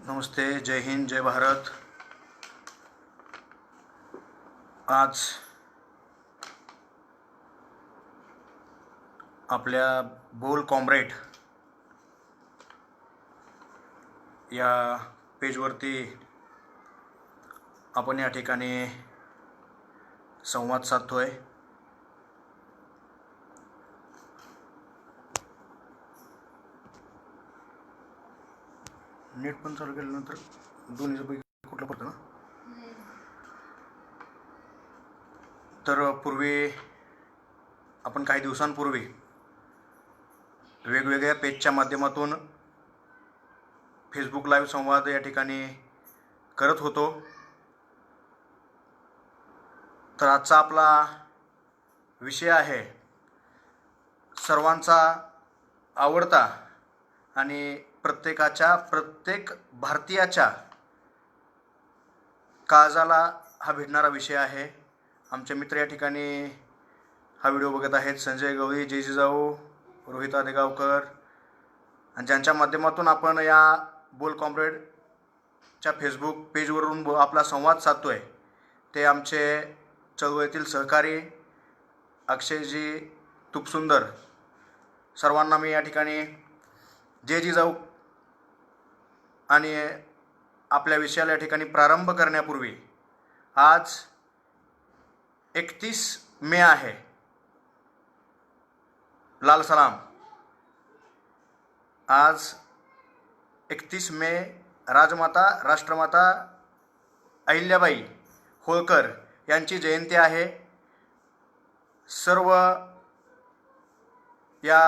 नमस्ते, जय हिंद, जय भारत। आज आपल्या बोल कॉम्रेड या पेजवरती आपण या ठिकाणी संवाद साधतोय। नेट पण चालू केल्यानंतर दोन्हीपैकी कुठलं पडतं ना? तर पूर्वी आपण काही दिवसांपूर्वी वेगवेगळ्या पेजच्या माध्यमातून फेसबुक लाईव्ह संवाद या ठिकाणी करत होतो। तर आजचा आपला विषय आहे सर्वांचा आवडता आणि प्रत्येक भारतीयाच्या काळजाला हा भिडणारा विषय आहे। आमचे मित्र या ठिकाणी हा व्हिडिओ बघत आहेत, संजय गवळी, जय जिजाऊ, रोहित आदेगावकर, आणि ज्यांच्या माध्यमातून आपण या बोल कॉम्रेडच्या फेसबुक पेजवरून आपला संवाद साधतोय ते आमचे चळवळीतील सहकारी अक्षयजी तुपसुंदर। सर्वांना मी या ठिकाणी जय जिजाऊ आणि आपल्या विषयाला या ठिकाणी प्रारंभ करण्यापूर्वी आज 31 मे आहे, लाल सलाम। आज 31 मे राजमाता राष्ट्रमाता अहिल्याबाई होळकर यांची जयंती आहे। सर्व या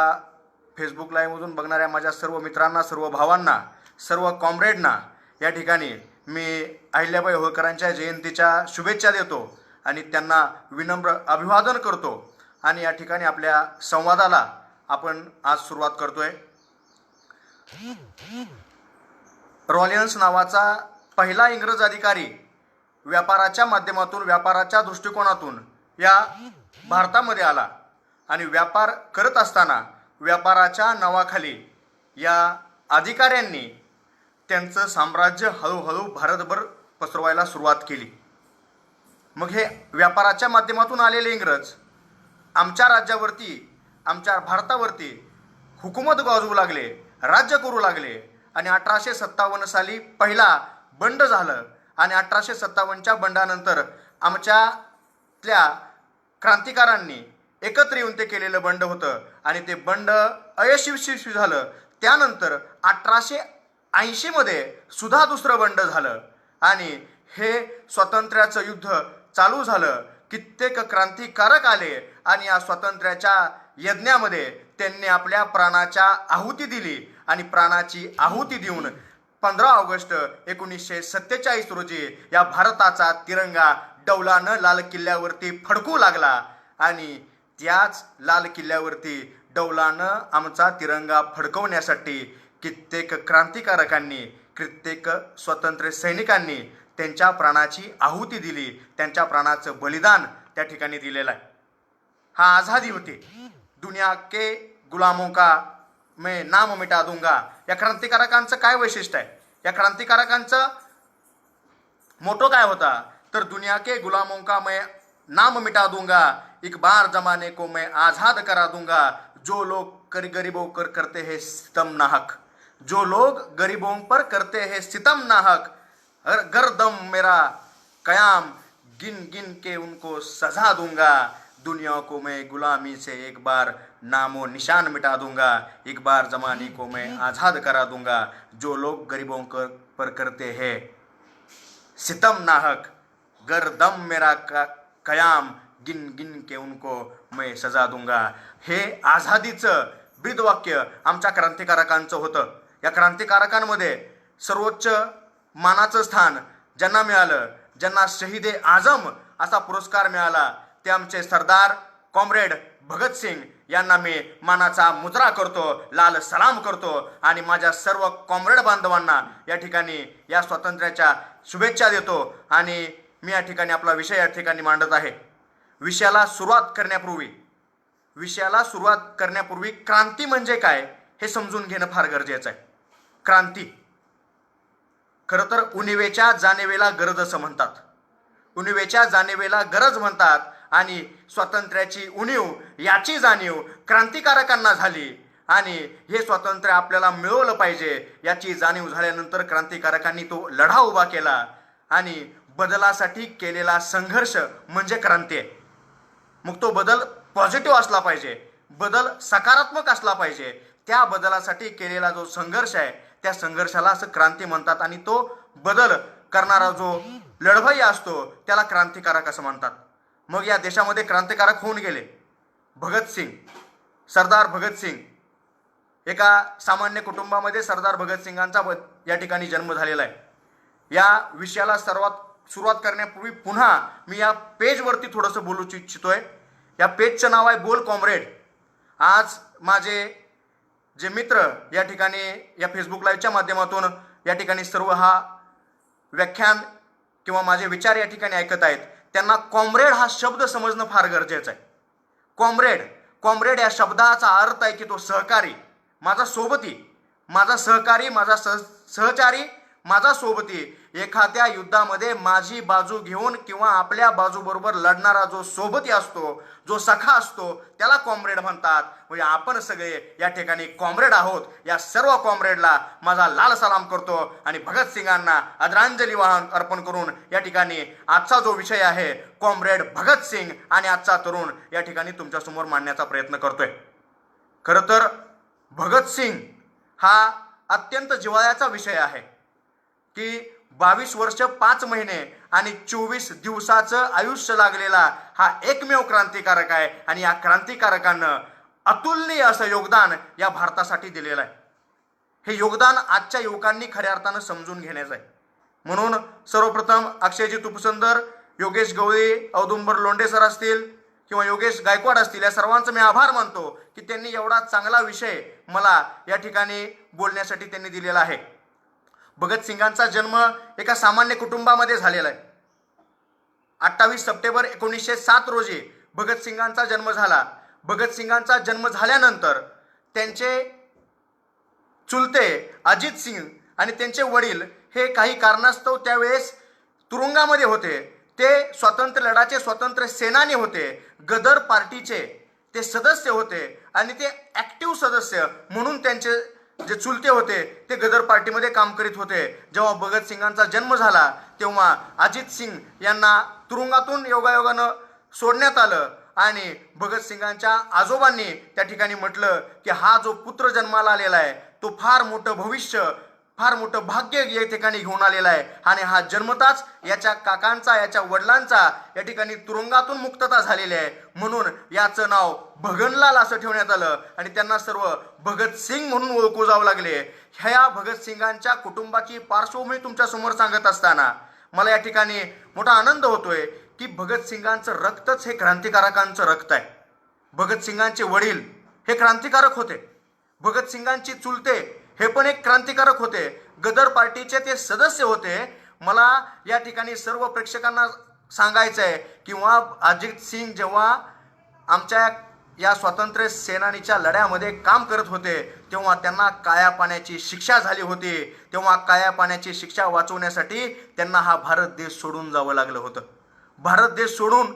फेसबुक लाईव्हमधून बघणाऱ्या माझ्या सर्व मित्रांना, सर्व भावांना, सर्व कॉम्रेडना या ठिकाणी मी अहिल्याबाई होळकरांच्या जयंतीच्या शुभेच्छा देतो आणि त्यांना विनम्र अभिवादन करतो। आणि या ठिकाणी आपल्या संवादाला आपण आज सुरुवात करतोय। रॉलियन्स नावाचा पहिला इंग्रज अधिकारी व्यापाराच्या माध्यमातून, व्यापाराच्या दृष्टिकोनातून या भारतामध्ये आला आणि व्यापार करत असताना व्यापाराच्या नावाखाली या अधिकाऱ्यांनी त्यांचं साम्राज्य हळूहळू भारतभर पसरवायला सुरुवात केली। मग हे व्यापाराच्या माध्यमातून आलेले इंग्रज आमच्या राज्यावरती, आमच्या भारतावरती हुकूमत गाजवू लागले, राज्य करू लागले आणि 1857 साली पहिला बंड झालं आणि 1857च्या बंडानंतर आमच्यातल्या क्रांतिकारांनी एकत्र येऊन ते केलेलं बंड होतं आणि ते बंड अयशस्वी झालं। त्यानंतर 1880 मध्ये सुद्धा दुसरं बंड झालं आणि हे स्वातंत्र्याचं युद्ध चालू झालं। कित्येक क्रांतिकारक आले आणि या स्वातंत्र्याच्या यज्ञामध्ये त्यांनी आपल्या प्राणाच्या आहुती दिली आणि प्राणाची आहुती देऊन 15 ऑगस्ट 1947 रोजी या भारताचा तिरंगा डौलानं लाल किल्ल्यावरती फडकू लागला आणि त्याच लाल किल्ल्यावरती डौलानं आमचा तिरंगा फडकवण्यासाठी कित्येक क्रांतिकारकांनी, कित्येक स्वातंत्र्य सैनिकांनी त्यांच्या प्राणाची आहुती दिली, त्यांच्या प्राणाचं बलिदान त्या ठिकाणी दिलेलं आहे। हा आझादी होती। दुनिया के गुलामों का मैं नाम मिटा दूंगा, या क्रांतिकारकांचं काय वैशिष्ट्य आहे? या क्रांतिकारकांचा मोटो काय होता? तर दुनिया के गुलामों का मैं नाम मिटा दूंगा, एक बार जमाने को मैं आज़ाद करा दूंगा, जो लोग गरीबों पर करते हैं सितम नाहक, जो लोग गरीबों पर करते हैं सितम नाहक, गर्दम मेरा कयाम गिन गिन के उनको सजा दूंगा, दुनिया को मैं गुलामी से एक बार नामो निशान मिटा दूंगा, एक बार जमाने को मैं आज़ाद करा दूंगा, जो लोग गरीबों पर करते हैं सितम नाहक, गर्दम मेरा कयाम गिन गिन के उनको मैं सजा दूंगा। हे आझादीचं ब्रीदवाक्य आमच्या क्रांतिकारकांचं होतं। या क्रांतिकारकांमध्ये सर्वोच्च मानाचं स्थान ज्यांना मिळालं, ज्यांना शहीद ए आझम असा पुरस्कार मिळाला, ते आमचे सरदार कॉम्रेड भगतसिंग यांना मी मानाचा मुजरा करतो, लाल सलाम करतो आणि माझ्या सर्व कॉम्रेड बांधवांना या ठिकाणी या स्वातंत्र्याच्या शुभेच्छा देतो। आणि मी या ठिकाणी आपला विषय या ठिकाणी मांडत आहे। विषयाला सुरुवात करण्यापूर्वी विषयाला सुरुवात करण्यापूर्वी क्रांती म्हणजे काय हे समजून घेणं फार गरजेचं आहे. क्रांती खरं तर उणिवेच्या जाणिवेला गरज असं म्हणतात. उणिवेच्या जाणिवेला गरज म्हणतात आणि स्वातंत्र्याची उणीव याची जाणीव क्रांतिकारकांना झाली आणि हे स्वातंत्र्य आपल्याला मिळवलं पाहिजे याची जाणीव झाल्यानंतर क्रांतिकारकांनी तो लढा उभा केला आणि बदलासाठी केलेला संघर्ष म्हणजे क्रांती आहे. मग तो बदल पॉझिटिव्ह असला पाहिजे, बदल सकारात्मक असला पाहिजे. त्या बदलासाठी केलेला जो संघर्ष आहे त्या संघर्षाला असं क्रांती म्हणतात आणि तो बदल करणारा जो लढवय्या असतो त्याला क्रांतिकारक असं म्हणतात. मग या देशामध्ये क्रांतिकारक होऊन गेले. भगतसिंग, सरदार भगतसिंग, एका सामान्य कुटुंबामध्ये सरदार भगतसिंगांचा या ठिकाणी जन्म झालेला आहे. या विषयाला सुरुवात करण्यापूर्वी पुन्हा मी या पेजवरती थोडंसं बोलू इच्छितोय. या पेजचं नाव आहे बोल कॉम्रेड. आज माझे जे मित्र या ठिकाणी या फेसबुक लाईव्हच्या माध्यमातून या ठिकाणी सर्व हा व्याख्यान किंवा माझे विचार या ठिकाणी ऐकत आहेत त्यांना कॉम्रेड हा शब्द समजणं फार गरजेचं आहे. कॉम्रेड या शब्दाचा अर्थ आहे की तो सहकारी, माझा सोबती, माझा सहकारी, माझा सहचारी, माझा सोबती. एखाद्या युद्धामध्ये माझी बाजू घेऊन किंवा आपल्या बाजूबरोबर लढणारा जो सोबती असतो, जो सखा असतो त्याला कॉम्रेड म्हणतात. म्हणजे आपण सगळे या ठिकाणी कॉम्रेड आहोत. या सर्व कॉम्रेडला माझा लाल सलाम करतो आणि भगतसिंगांना आदरांजली अर्पण करून या ठिकाणी आजचा जो विषय आहे कॉम्रेड भगतसिंग आणि आजचा तरुण या ठिकाणी तुमच्यासमोर मांडण्याचा प्रयत्न करतोय. खरं तर भगतसिंग हा अत्यंत जिव्हाळ्याचा विषय आहे की 22 वर्ष 5 महिने आणि 24 दिवसाचं आयुष्य लागलेला हा एकमेव क्रांतिकारक आहे आणि या क्रांतिकारकानं अतुलनीय असं योगदान या भारतासाठी दिलेलं आहे. हे योगदान आजच्या युवकांनी खऱ्या अर्थानं समजून घेण्याचं आहे. म्हणून सर्वप्रथम अक्षयजी तुपसंदर, योगेश गवळी, औदुंबर लोंढे सर असतील किंवा योगेश गायकवाड असतील या सर्वांचं मी आभार मानतो की त्यांनी एवढा चांगला विषय मला या ठिकाणी बोलण्यासाठी त्यांनी दिलेला आहे. भगतसिंगांचा जन्म एका सामान्य कुटुंबामध्ये झालेला आहे. 28 सप्टेंबर 1907 रोजी भगतसिंगांचा जन्म झाला. भगतसिंगांचा जन्म झाल्यानंतर त्यांचे चुलते अजित सिंग आणि त्यांचे वडील हे काही कारणास्तव त्यावेळेस तुरुंगामध्ये होते. ते स्वातंत्र्य लढ्याचे स्वातंत्र्य सेनानी होते. गदर पार्टीचे ते सदस्य होते आणि ते ॲक्टिव्ह सदस्य म्हणून त्यांचे जे चुलते होते ते गदर पार्टीमध्ये काम करीत होते. जेव्हा भगतसिंगांचा जन्म झाला तेव्हा अजित सिंग यांना तुरुंगातून योगायोगानं सोडण्यात आलं आणि भगतसिंगांच्या आजोबांनी त्या ठिकाणी म्हटलं की हा जो पुत्र जन्माला आलेला आहे तो फार मोठं भविष्य, फार मोठं भाग्य या ठिकाणी घेऊन आलेला आहे आणि हा जन्मताच याच्या काकांचा, याच्या वडिलांचा या ठिकाणी तुरुंगातून मुक्तता झालेली आहे. म्हणून याचं नाव भगनलाल असं ठेवण्यात आलं आणि त्यांना सर्व भगतसिंग म्हणून ओळखू जावं लागले. ह्या भगतसिंगांच्या कुटुंबाची पार्श्वभूमी तुमच्या समोर सांगत असताना मला या ठिकाणी मोठा आनंद होतोय की भगतसिंगांचं रक्तच हे क्रांतिकारकांचं रक्त आहे. भगतसिंगांचे वडील हे क्रांतिकारक होते. भगतसिंगांची चुलते हे पण एक क्रांतिकारक होते. गदर पार्टीचे ते सदस्य होते. मला या ठिकाणी सर्व प्रेक्षकांना सांगायचं आहे किंवा अजित सिंग जेव्हा आमच्या या स्वातंत्र्य सेनानीच्या लढ्यामध्ये काम करत होते तेव्हा त्यांना काळ्या पाण्याची शिक्षा झाली होती. तेव्हा काळ्या पाण्याची शिक्षा वाचवण्यासाठी त्यांना हा भारत देश सोडून जावं लागलं होतं. भारत देश सोडून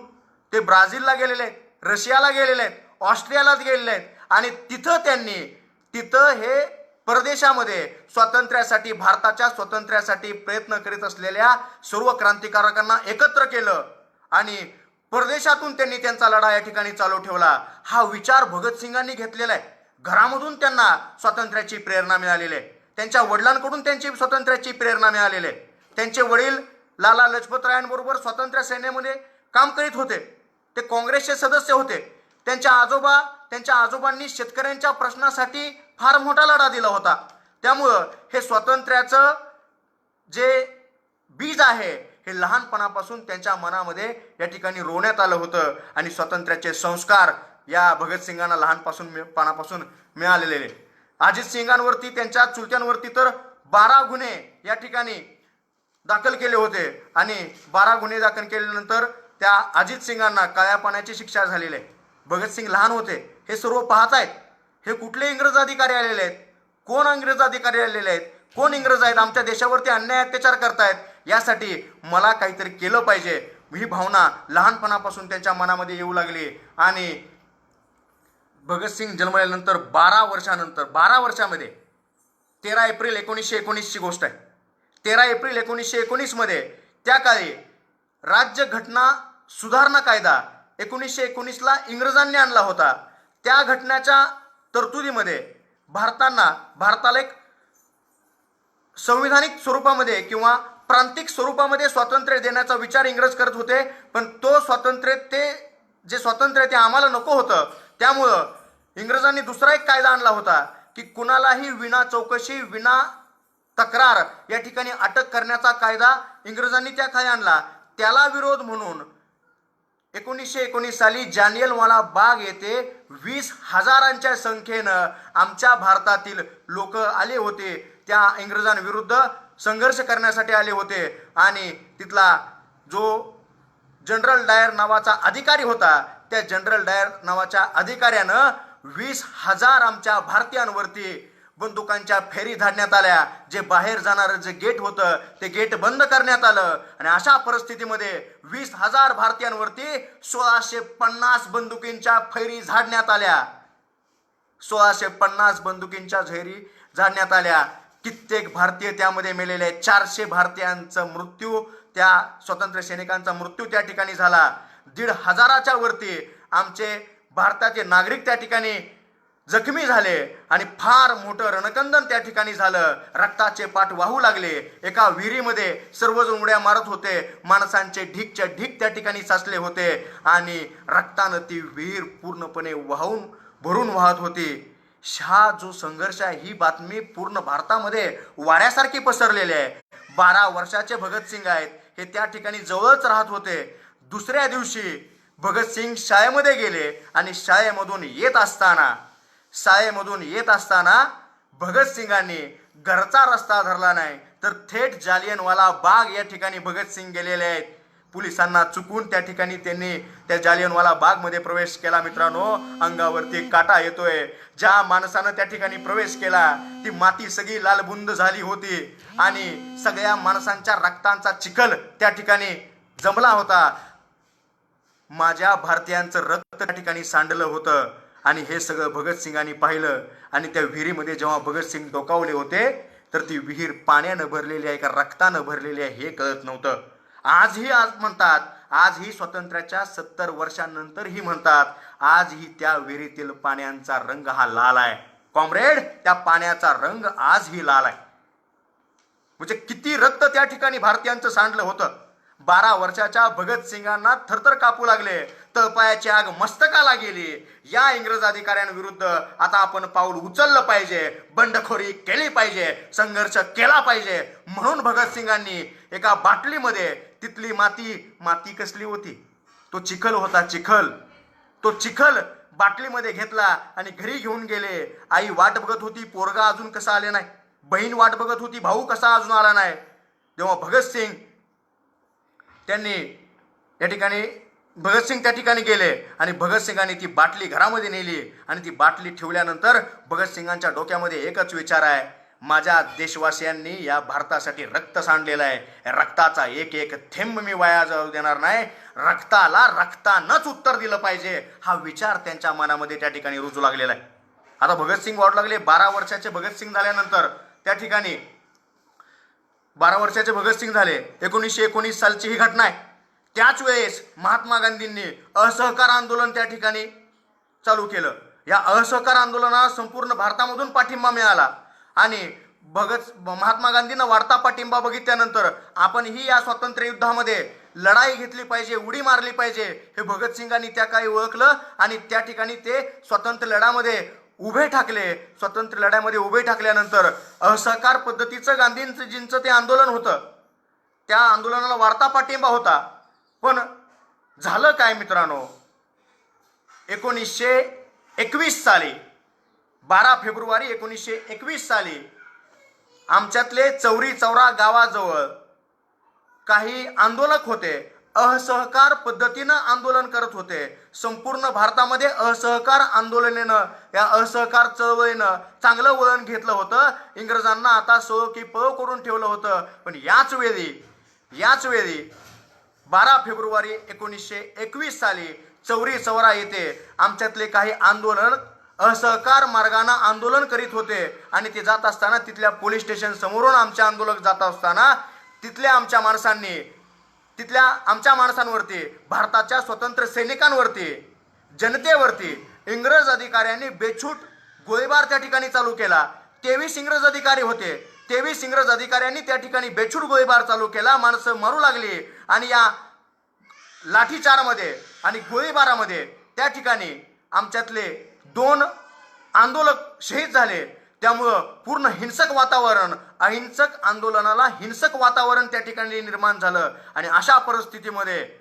ते ब्राझीलला गेलेले आहेत, रशियाला गेलेले आहेत, ऑस्ट्रियाला गेलेले आहेत आणि तिथं हे परदेशामध्ये स्वातंत्र्यासाठी, भारताच्या स्वातंत्र्यासाठी प्रयत्न करीत असलेल्या सर्व क्रांतिकारकांना एकत्र केलं आणि परदेशातून त्यांनी त्यांचा लढा या ठिकाणी चालू ठेवला. हा विचार भगतसिंगांनी घेतलेला आहे. घरामधून त्यांना स्वातंत्र्याची प्रेरणा मिळालेली आहे. त्यांच्या वडिलांकडून त्यांची स्वातंत्र्याची प्रेरणा मिळालेली आहे. त्यांचे वडील लाला लजपतरायांबरोबर स्वातंत्र्य सेनेमध्ये काम करीत होते. ते काँग्रेसचे सदस्य होते. त्यांच्या आजोबांनी शेतकऱ्यांच्या प्रश्नासाठी फार मोठा लढा दिला होता. त्यामुळं हे स्वातंत्र्याचं जे बीज आहे हे लहानपणापासून त्यांच्या मनामध्ये या ठिकाणी रोवण्यात आलं होतं आणि स्वातंत्र्याचे संस्कार या भगतसिंगांना लहानपणापासून मिळालेले. अजित सिंगांवरती, त्यांच्या चुलत्यांवरती तर 12 गुन्हे या ठिकाणी दाखल केले होते आणि 12 गुन्हे दाखल केल्यानंतर त्या अजित सिंगांना काळ्या पाण्याची शिक्षा झालेली आहे. भगतसिंग लहान होते, हे सर्व पाहत आहेत. हे कुठले इंग्रज अधिकारी आलेले आहेत, कोण इंग्रज अधिकारी आलेले आहेत, कोण इंग्रज आहेत, आमच्या देशावरती अन्याय अत्याचार करतायत, यासाठी मला काहीतरी केलं पाहिजे, ही भावना लहानपणापासून त्यांच्या मनामध्ये येऊ लागली. आणि भगतसिंग जन्मल्यानंतर 12 वर्षामध्ये 13 एप्रिल 1919ची गोष्ट आहे. 13 एप्रिल 1919 मध्ये त्या काळी राज्य घटना सुधारणा कायदा 1919ला इंग्रजांनी आणला होता. त्या घटनेच्या तरतुदीमध्ये भारताला एक संविधानिक स्वरूपामध्ये किंवा प्रांतिक स्वरूपामध्ये स्वातंत्र्य देण्याचा विचार इंग्रज करत होते. पण तो स्वातंत्र्य ते आम्हाला नको होतं. त्यामुळं इंग्रजांनी दुसरा एक कायदा आणला होता की कुणालाही विना चौकशी विना तक्रार या ठिकाणी अटक करण्याचा कायदा इंग्रजांनी त्या काळी आणला. त्याला विरोध म्हणून 1919 साली जालियनवाला बाग येथे 20,000च्या संख्येनं आमच्या भारतातील लोक आले होते. त्या इंग्रजांविरुद्ध संघर्ष करण्यासाठी आले होते. आणि तिथला जो जनरल डायर नावाचा अधिकारी होता, त्या जनरल डायर नावाच्या अधिकाऱ्यानं 20,000 आमच्या भारतीयांवरती बंदुकांच्या फेरी धाडण्यात आल्या. जे बाहेर जाणारं जे गेट होतं ते गेट बंद करण्यात आलं. आणि अशा परिस्थितीमध्ये 20,000 भारतीयांवरती 1650 बंदुकींच्या फैरी झाडण्यात आल्या. 1650 बंदुकींच्या झैरी झाडण्यात आल्या. कित्येक भारतीय त्यामध्ये मेलेले आहेत. 400 भारतीयांचा मृत्यू, त्या स्वातंत्र्य सैनिकांचा मृत्यू त्या ठिकाणी झाला. 1,500च्या वरती आमचे भारताचे नागरिक त्या ठिकाणी जखमी झाले आणि फार मोठं रणकंदन त्या ठिकाणी झालं. रक्ताचे पाठ वाहू लागले. एका विहिरीमध्ये सर्वजण उड्या मारत होते. माणसांचे ढीकच्या ढीक त्या ठिकाणी साचले होते आणि रक्तानं ती विहीर पूर्णपणे भरून वाहत होती. हा जो संघर्ष आहे, ही बातमी पूर्ण भारतामध्ये वाऱ्यासारखी पसरलेली आहे. 12 वर्षाचे भगतसिंग आहेत, हे त्या ठिकाणी जवळच राहत होते. दुसऱ्या दिवशी भगतसिंग शाळेमध्ये गेले आणि शाळेमधून येत असताना भगतसिंगांनी घरचा रस्ता धरला नाही, तर थेट जालियनवाला बाग या ठिकाणी भगतसिंग गेलेले आहेत. पोलिसांना चुकून त्या ठिकाणी त्यांनी त्या जालियनवाला बागमध्ये प्रवेश केला. मित्रांनो, अंगावरती काटा येतोय. ज्या माणसानं त्या ठिकाणी प्रवेश केला ती माती सगळी लालबुंद झाली होती आणि सगळ्या माणसांच्या रक्तांचा चिखल त्या ठिकाणी जमला होता. माझ्या भारतीयांचं रक्त त्या ठिकाणी सांडलं होतं आणि हे सगळं भगतसिंगांनी पाहिलं. आणि त्या विहिरीमध्ये जेव्हा भगतसिंग डोकावले होते तर ती विहीर पाण्यानं भरलेली आहे का रक्तानं भरलेली आहे हे कळत नव्हतं. आजही स्वातंत्र्याच्या 70 वर्षांनंतरही म्हणतात, आजही त्या विहिरीतील पाण्याचा रंग हा लाल आहे. कॉम्रेड, त्या पाण्याचा रंग आजही लाल आहे. म्हणजे किती रक्त त्या ठिकाणी भारतीयांचं सांडलं होतं. 12 वर्षाच्या भगतसिंगांना थरथर कापू लागले. तळपायाची आग मस्तकाला गेली. या इंग्रज अधिकाऱ्यांविरुद्ध आता आपण पाऊल उचललं पाहिजे, बंडखोरी केली पाहिजे, संघर्ष केला पाहिजे. म्हणून भगतसिंगांनी एका बाटलीमध्ये तिथली माती कसली होती, तो चिखल होता. तो चिखल बाटलीमध्ये घेतला आणि घरी घेऊन गेले. आई वाट बघत होती, पोरगा अजून कसा आले नाही. बहीण वाट बघत होती, भाऊ कसा अजून आला नाही. तेव्हा भगतसिंग त्या ठिकाणी गेले आणि भगतसिंगांनी ती बाटली घरामध्ये नेली. आणि ती बाटली ठेवल्यानंतर भगतसिंगांच्या डोक्यामध्ये एकच विचार आहे, माझ्या देशवासियांनी या भारतासाठी रक्त सांडलेलं आहे. रक्ताचा एक एक थेंब मी वाया जाऊ देणार नाही. रक्ताला रक्तानंच उत्तर दिलं पाहिजे, हा विचार त्यांच्या मनामध्ये त्या ठिकाणी रुजू लागलेला आहे. आता भगतसिंग वाढू लागले. 12 वर्षाचे भगतसिंग झाल्यानंतर त्या ठिकाणी 12 वर्षाचे भगतसिंग झाले. 1919 सालची ही घटना आहे. त्याच वेळेस महात्मा गांधींनी असहकार आंदोलन त्या ठिकाणी चालू केलं. या असहकार आंदोलनाला संपूर्ण भारतामधून पाठिंबा मिळाला आणि महात्मा गांधींना वाढता पाठिंबा बघितल्यानंतर आपणही या स्वातंत्र्य युद्धामध्ये लढाई घेतली पाहिजे, उडी मारली पाहिजे, हे भगतसिंगांनी त्या काळी ओळखलं आणि त्या ठिकाणी ते स्वातंत्र्य लढ्यामध्ये उभे ठाकल्यानंतर असहकार पद्धतीचं गांधीजींचं ते आंदोलन होतं. त्या आंदोलनाला वाढता पाठिंबा होता. पण झालं काय मित्रांनो, 1921 साली 12 फेब्रुवारी 1921 साली आमच्यातले चौरी चौरा गावाजवळ काही आंदोलक होते असहकार पद्धतीनं आंदोलन करत होते. संपूर्ण भारतामध्ये असहकार आंदोलनेनं, या असहकार चळवळीनं चांगलं वळण घेतलं होतं. इंग्रजांना आता सो की पळ करून ठेवलं होतं. पण याच वेळी 12 फेब्रुवारी 1921 साली चौरी चौरा येथे आमच्यातले काही आंदोलन असहकार मार्गाने आंदोलन करीत होते आणि ते जात असताना तिथल्या पोलीस स्टेशन समोरून आमचे आंदोलक जात असताना तिथल्या आमच्या माणसांवरती, भारताच्या स्वतंत्र सैनिकांवरती, जनतेवरती इंग्रज अधिकाऱ्यांनी बेछूट गोळीबार त्या ठिकाणी चालू केला. 23 इंग्रज अधिकारी होते. 23 इंग्रज अधिकाऱ्यांनी त्या ठिकाणी बेछूट गोळीबार चालू केला. माणसं मरू लागली आणि या लाठीचारमध्ये आणि गोळीबारामध्ये त्या ठिकाणी आमच्यातले 2 आंदोलक शहीद झाले. त्यामुळं पूर्ण हिंसक वातावरण, अहिंसक आंदोलनाला हिंसक वातावरण त्या ठिकाणी निर्माण झालं. आणि अशा परिस्थितीमध्ये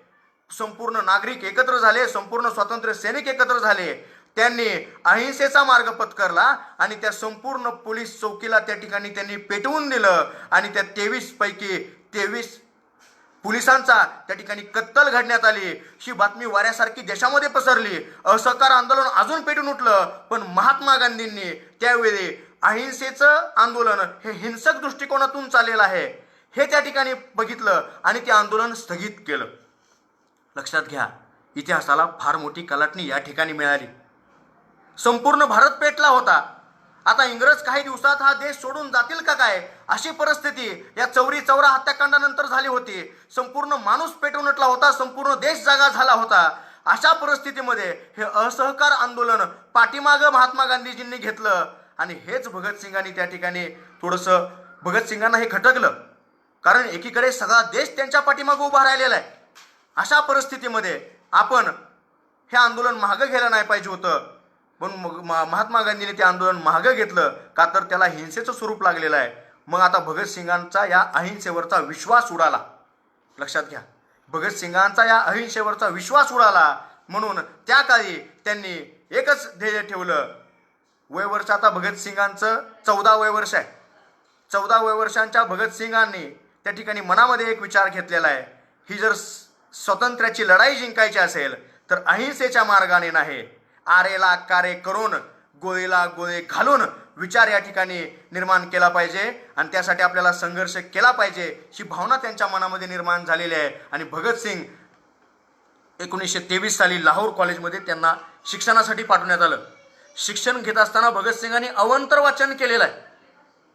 संपूर्ण नागरिक एकत्र झाले, संपूर्ण स्वातंत्र्य सैनिक एकत्र झाले. त्यांनी अहिंसेचा मार्ग पत्करला आणि त्या संपूर्ण पोलीस चौकीला त्या ठिकाणी त्यांनी पेटवून दिलं आणि त्या 23 पैकी 23 पोलिसांचा त्या ठिकाणी कत्तल घडण्यात आली. ही बातमी वाऱ्यासारखी देशामध्ये पसरली. असहकार आंदोलन अजून पेटून उठलं. पण महात्मा गांधींनी त्यावेळी अहिंसेचं आंदोलन हे हिंसक दृष्टिकोनातून चाललेलं आहे हे त्या ठिकाणी बघितलं आणि ते आंदोलन स्थगित केलं. लक्षात घ्या, इतिहासाला फार मोठी कलाटणी या ठिकाणी मिळाली. संपूर्ण भारत पेटला होता. आता इंग्रज काही दिवसात हा देश सोडून जातील का काय, अशी परिस्थिती या चौरी चौरा हत्याकांडानंतर झाली होती. संपूर्ण माणूस पेटून उठला होता. संपूर्ण देश जागा झाला होता. अशा परिस्थितीमध्ये हे असहकार आंदोलन पाठीमागं महात्मा गांधीजींनी घेतलं आणि हेच भगतसिंगांनी त्या ठिकाणी थोडंसं भगतसिंगांना हे खटकलं. कारण एकीकडे सगळा देश त्यांच्या पाठीमागं उभा राहिलेला आहे. अशा परिस्थितीमध्ये आपण हे आंदोलन मागं घ्यायला नाही पाहिजे होतं. पण महात्मा गांधींनी ते आंदोलन मागं घेतलं का तर त्याला हिंसेचं स्वरूप लागलेलं आहे. मग आता भगतसिंगांचा या अहिंसेवरचा विश्वास उडाला. लक्षात घ्या, भगतसिंगांचा या अहिंसेवरचा विश्वास उडाला. म्हणून त्या काळी त्यांनी एकच ध्येय ठेवलं. वयवर्ष आता भगतसिंगांचं 14 वय वर्ष आहे. 14 वय वर्षांच्या भगतसिंगांनी त्या ठिकाणी मनामध्ये एक विचार घेतलेला आहे, ही जर स्वातंत्र्याची लढाई जिंकायची असेल तर अहिंसेच्या मार्गाने नाही, आरेला कारे करून, गोळीला गोळे घालून विचार या ठिकाणी निर्माण केला पाहिजे आणि त्यासाठी आपल्याला संघर्ष केला पाहिजे, ही भावना त्यांच्या मनामध्ये निर्माण झालेली आहे. आणि भगतसिंग 1923 साली लाहोर कॉलेजमध्ये त्यांना शिक्षणासाठी पाठवण्यात आलं. शिक्षण घेत असताना भगतसिंगांनी अवांतर वाचन केलेलं आहे.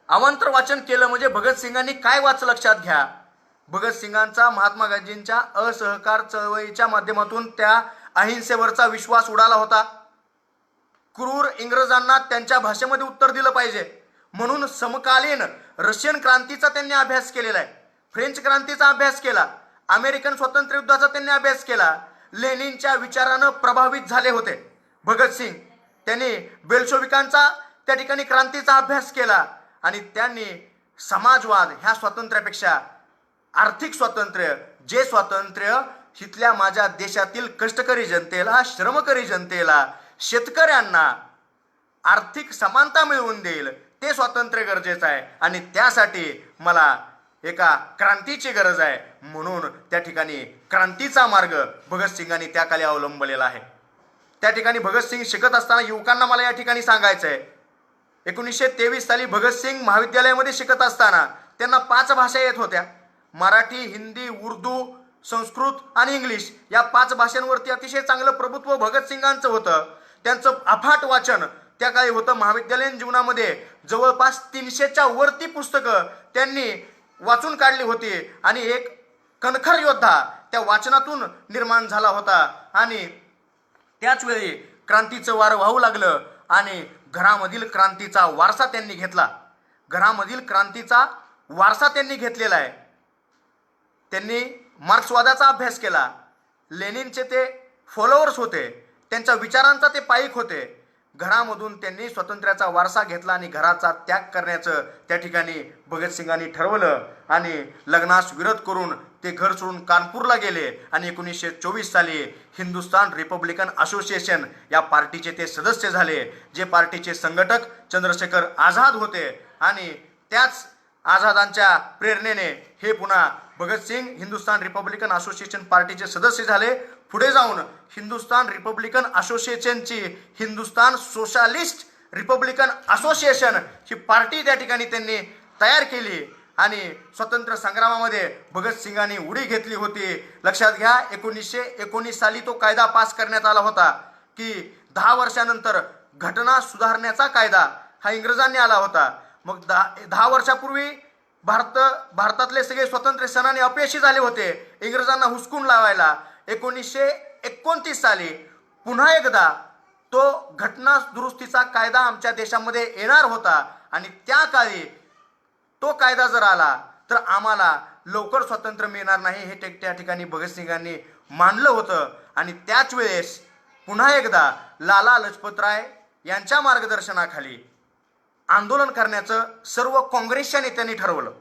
अवांतर वाचन केलं म्हणजे भगतसिंगांनी काय वाचलं लक्षात घ्या. भगतसिंगांचा महात्मा गांधींच्या असहकार चळवळीच्या माध्यमातून त्या अहिंसेवरचा विश्वास उडाला होता. क्रूर इंग्रजांना त्यांच्या भाषेमध्ये उत्तर दिलं पाहिजे म्हणून समकालीन रशियन क्रांतीचा त्यांनी अभ्यास केलेला आहे. फ्रेंच क्रांतीचा अभ्यास केला. अमेरिकन स्वातंत्र्य युद्धाचा त्यांनी अभ्यास केला. लेनिनच्या विचारानं प्रभावित झाले होते भगतसिंग. त्यांनी बेल्शोविकांचा त्या ठिकाणी क्रांतीचा अभ्यास केला आणि त्यांनी समाजवाद ह्या स्वातंत्र्यापेक्षा आर्थिक स्वातंत्र्य, जे स्वातंत्र्य इथल्या माझ्या देशातील कष्टकरी जनतेला, श्रमकरी जनतेला, शेतकऱ्यांना आर्थिक समानता मिळवून देईल, ते स्वातंत्र्य गरजेचं आहे आणि त्यासाठी मला एका क्रांतीची गरज आहे. म्हणून त्या ठिकाणी क्रांतीचा मार्ग भगतसिंगांनी त्या काळी अवलंबलेला आहे. त्या ठिकाणी भगतसिंग शिकत असताना युवकांना मला या ठिकाणी सांगायचं आहे, 1923 साली भगतसिंग महाविद्यालयामध्ये शिकत असताना त्यांना 5 भाषा येत होत्या. मराठी, हिंदी, उर्दू, संस्कृत आणि इंग्लिश या 5 भाषांवरती अतिशय चांगलं प्रभुत्व भगतसिंगांचं होतं. त्यांचं अफाट वाचन त्या काळी होतं. महाविद्यालयीन जीवनामध्ये जवळपास 300च्या वरती पुस्तकं त्यांनी वाचून काढली होती आणि एक कणखर योद्धा त्या वाचनातून निर्माण झाला होता. आणि त्याच वेळी क्रांतीचं वारं वाहू लागलं आणि घरामधील क्रांतीचा वारसा त्यांनी घेतला. घरामधील क्रांतीचा वारसा त्यांनी घेतलेला आहे. त्यांनी मार्क्सवादाचा अभ्यास केला. लेनिनचे ते फॉलोअर्स होते. त्यांच्या विचारांचा ते पाईक होते. घरामधून त्यांनी स्वातंत्र्याचा वारसा घेतला आणि घराचा त्याग करण्याचं त्या ठिकाणी भगतसिंगांनी ठरवलं आणि लग्नास विरोध करून ते घर सोडून कानपूरला गेले आणि 1924 साली हिंदुस्तान रिपब्लिकन असोसिएशन या पार्टीचे ते सदस्य झाले. जे पार्टीचे संघटक चंद्रशेखर आझाद होते आणि त्याच आझादांच्या प्रेरणेने हे पुन्हा भगतसिंग हिंदुस्थान रिपब्लिकन असोसिएशन पार्टीचे सदस्य झाले. पुढे जाऊन हिंदुस्थान रिपब्लिकन असोसिएशनची हिंदुस्थान सोशलिस्ट रिपब्लिकन असोसिएशन ही पार्टी त्या ठिकाणी त्यांनी तयार केली आणि स्वतंत्र संग्रामामध्ये भगतसिंगांनी उडी घेतली होती. लक्षात घ्या, 1919 साली तो कायदा पास करण्यात आला होता की 10 वर्षानंतर घटना सुधारण्याचा कायदा हा इंग्रजांनी आला होता. मग 10 वर्षापूर्वी भारतातले सगळे स्वातंत्र्य सेनानी अपयशी झाले होते इंग्रजांना हुसकून लावायला. 1929 साली पुन्हा एकदा तो घटना दुरुस्तीचा कायदा आमच्या देशामध्ये येणार होता आणि त्या काळी तो कायदा जर आला तर आम्हाला लवकर स्वातंत्र्य मिळणार नाही हे त्या ठिकाणी भगतसिंगांनी मानलं होतं. आणि त्याच वेळेस पुन्हा एकदा लाला लजपतराय यांच्या मार्गदर्शनाखाली आंदोलन करण्याचं सर्व काँग्रेसच्या नेत्यांनी ठरवलं.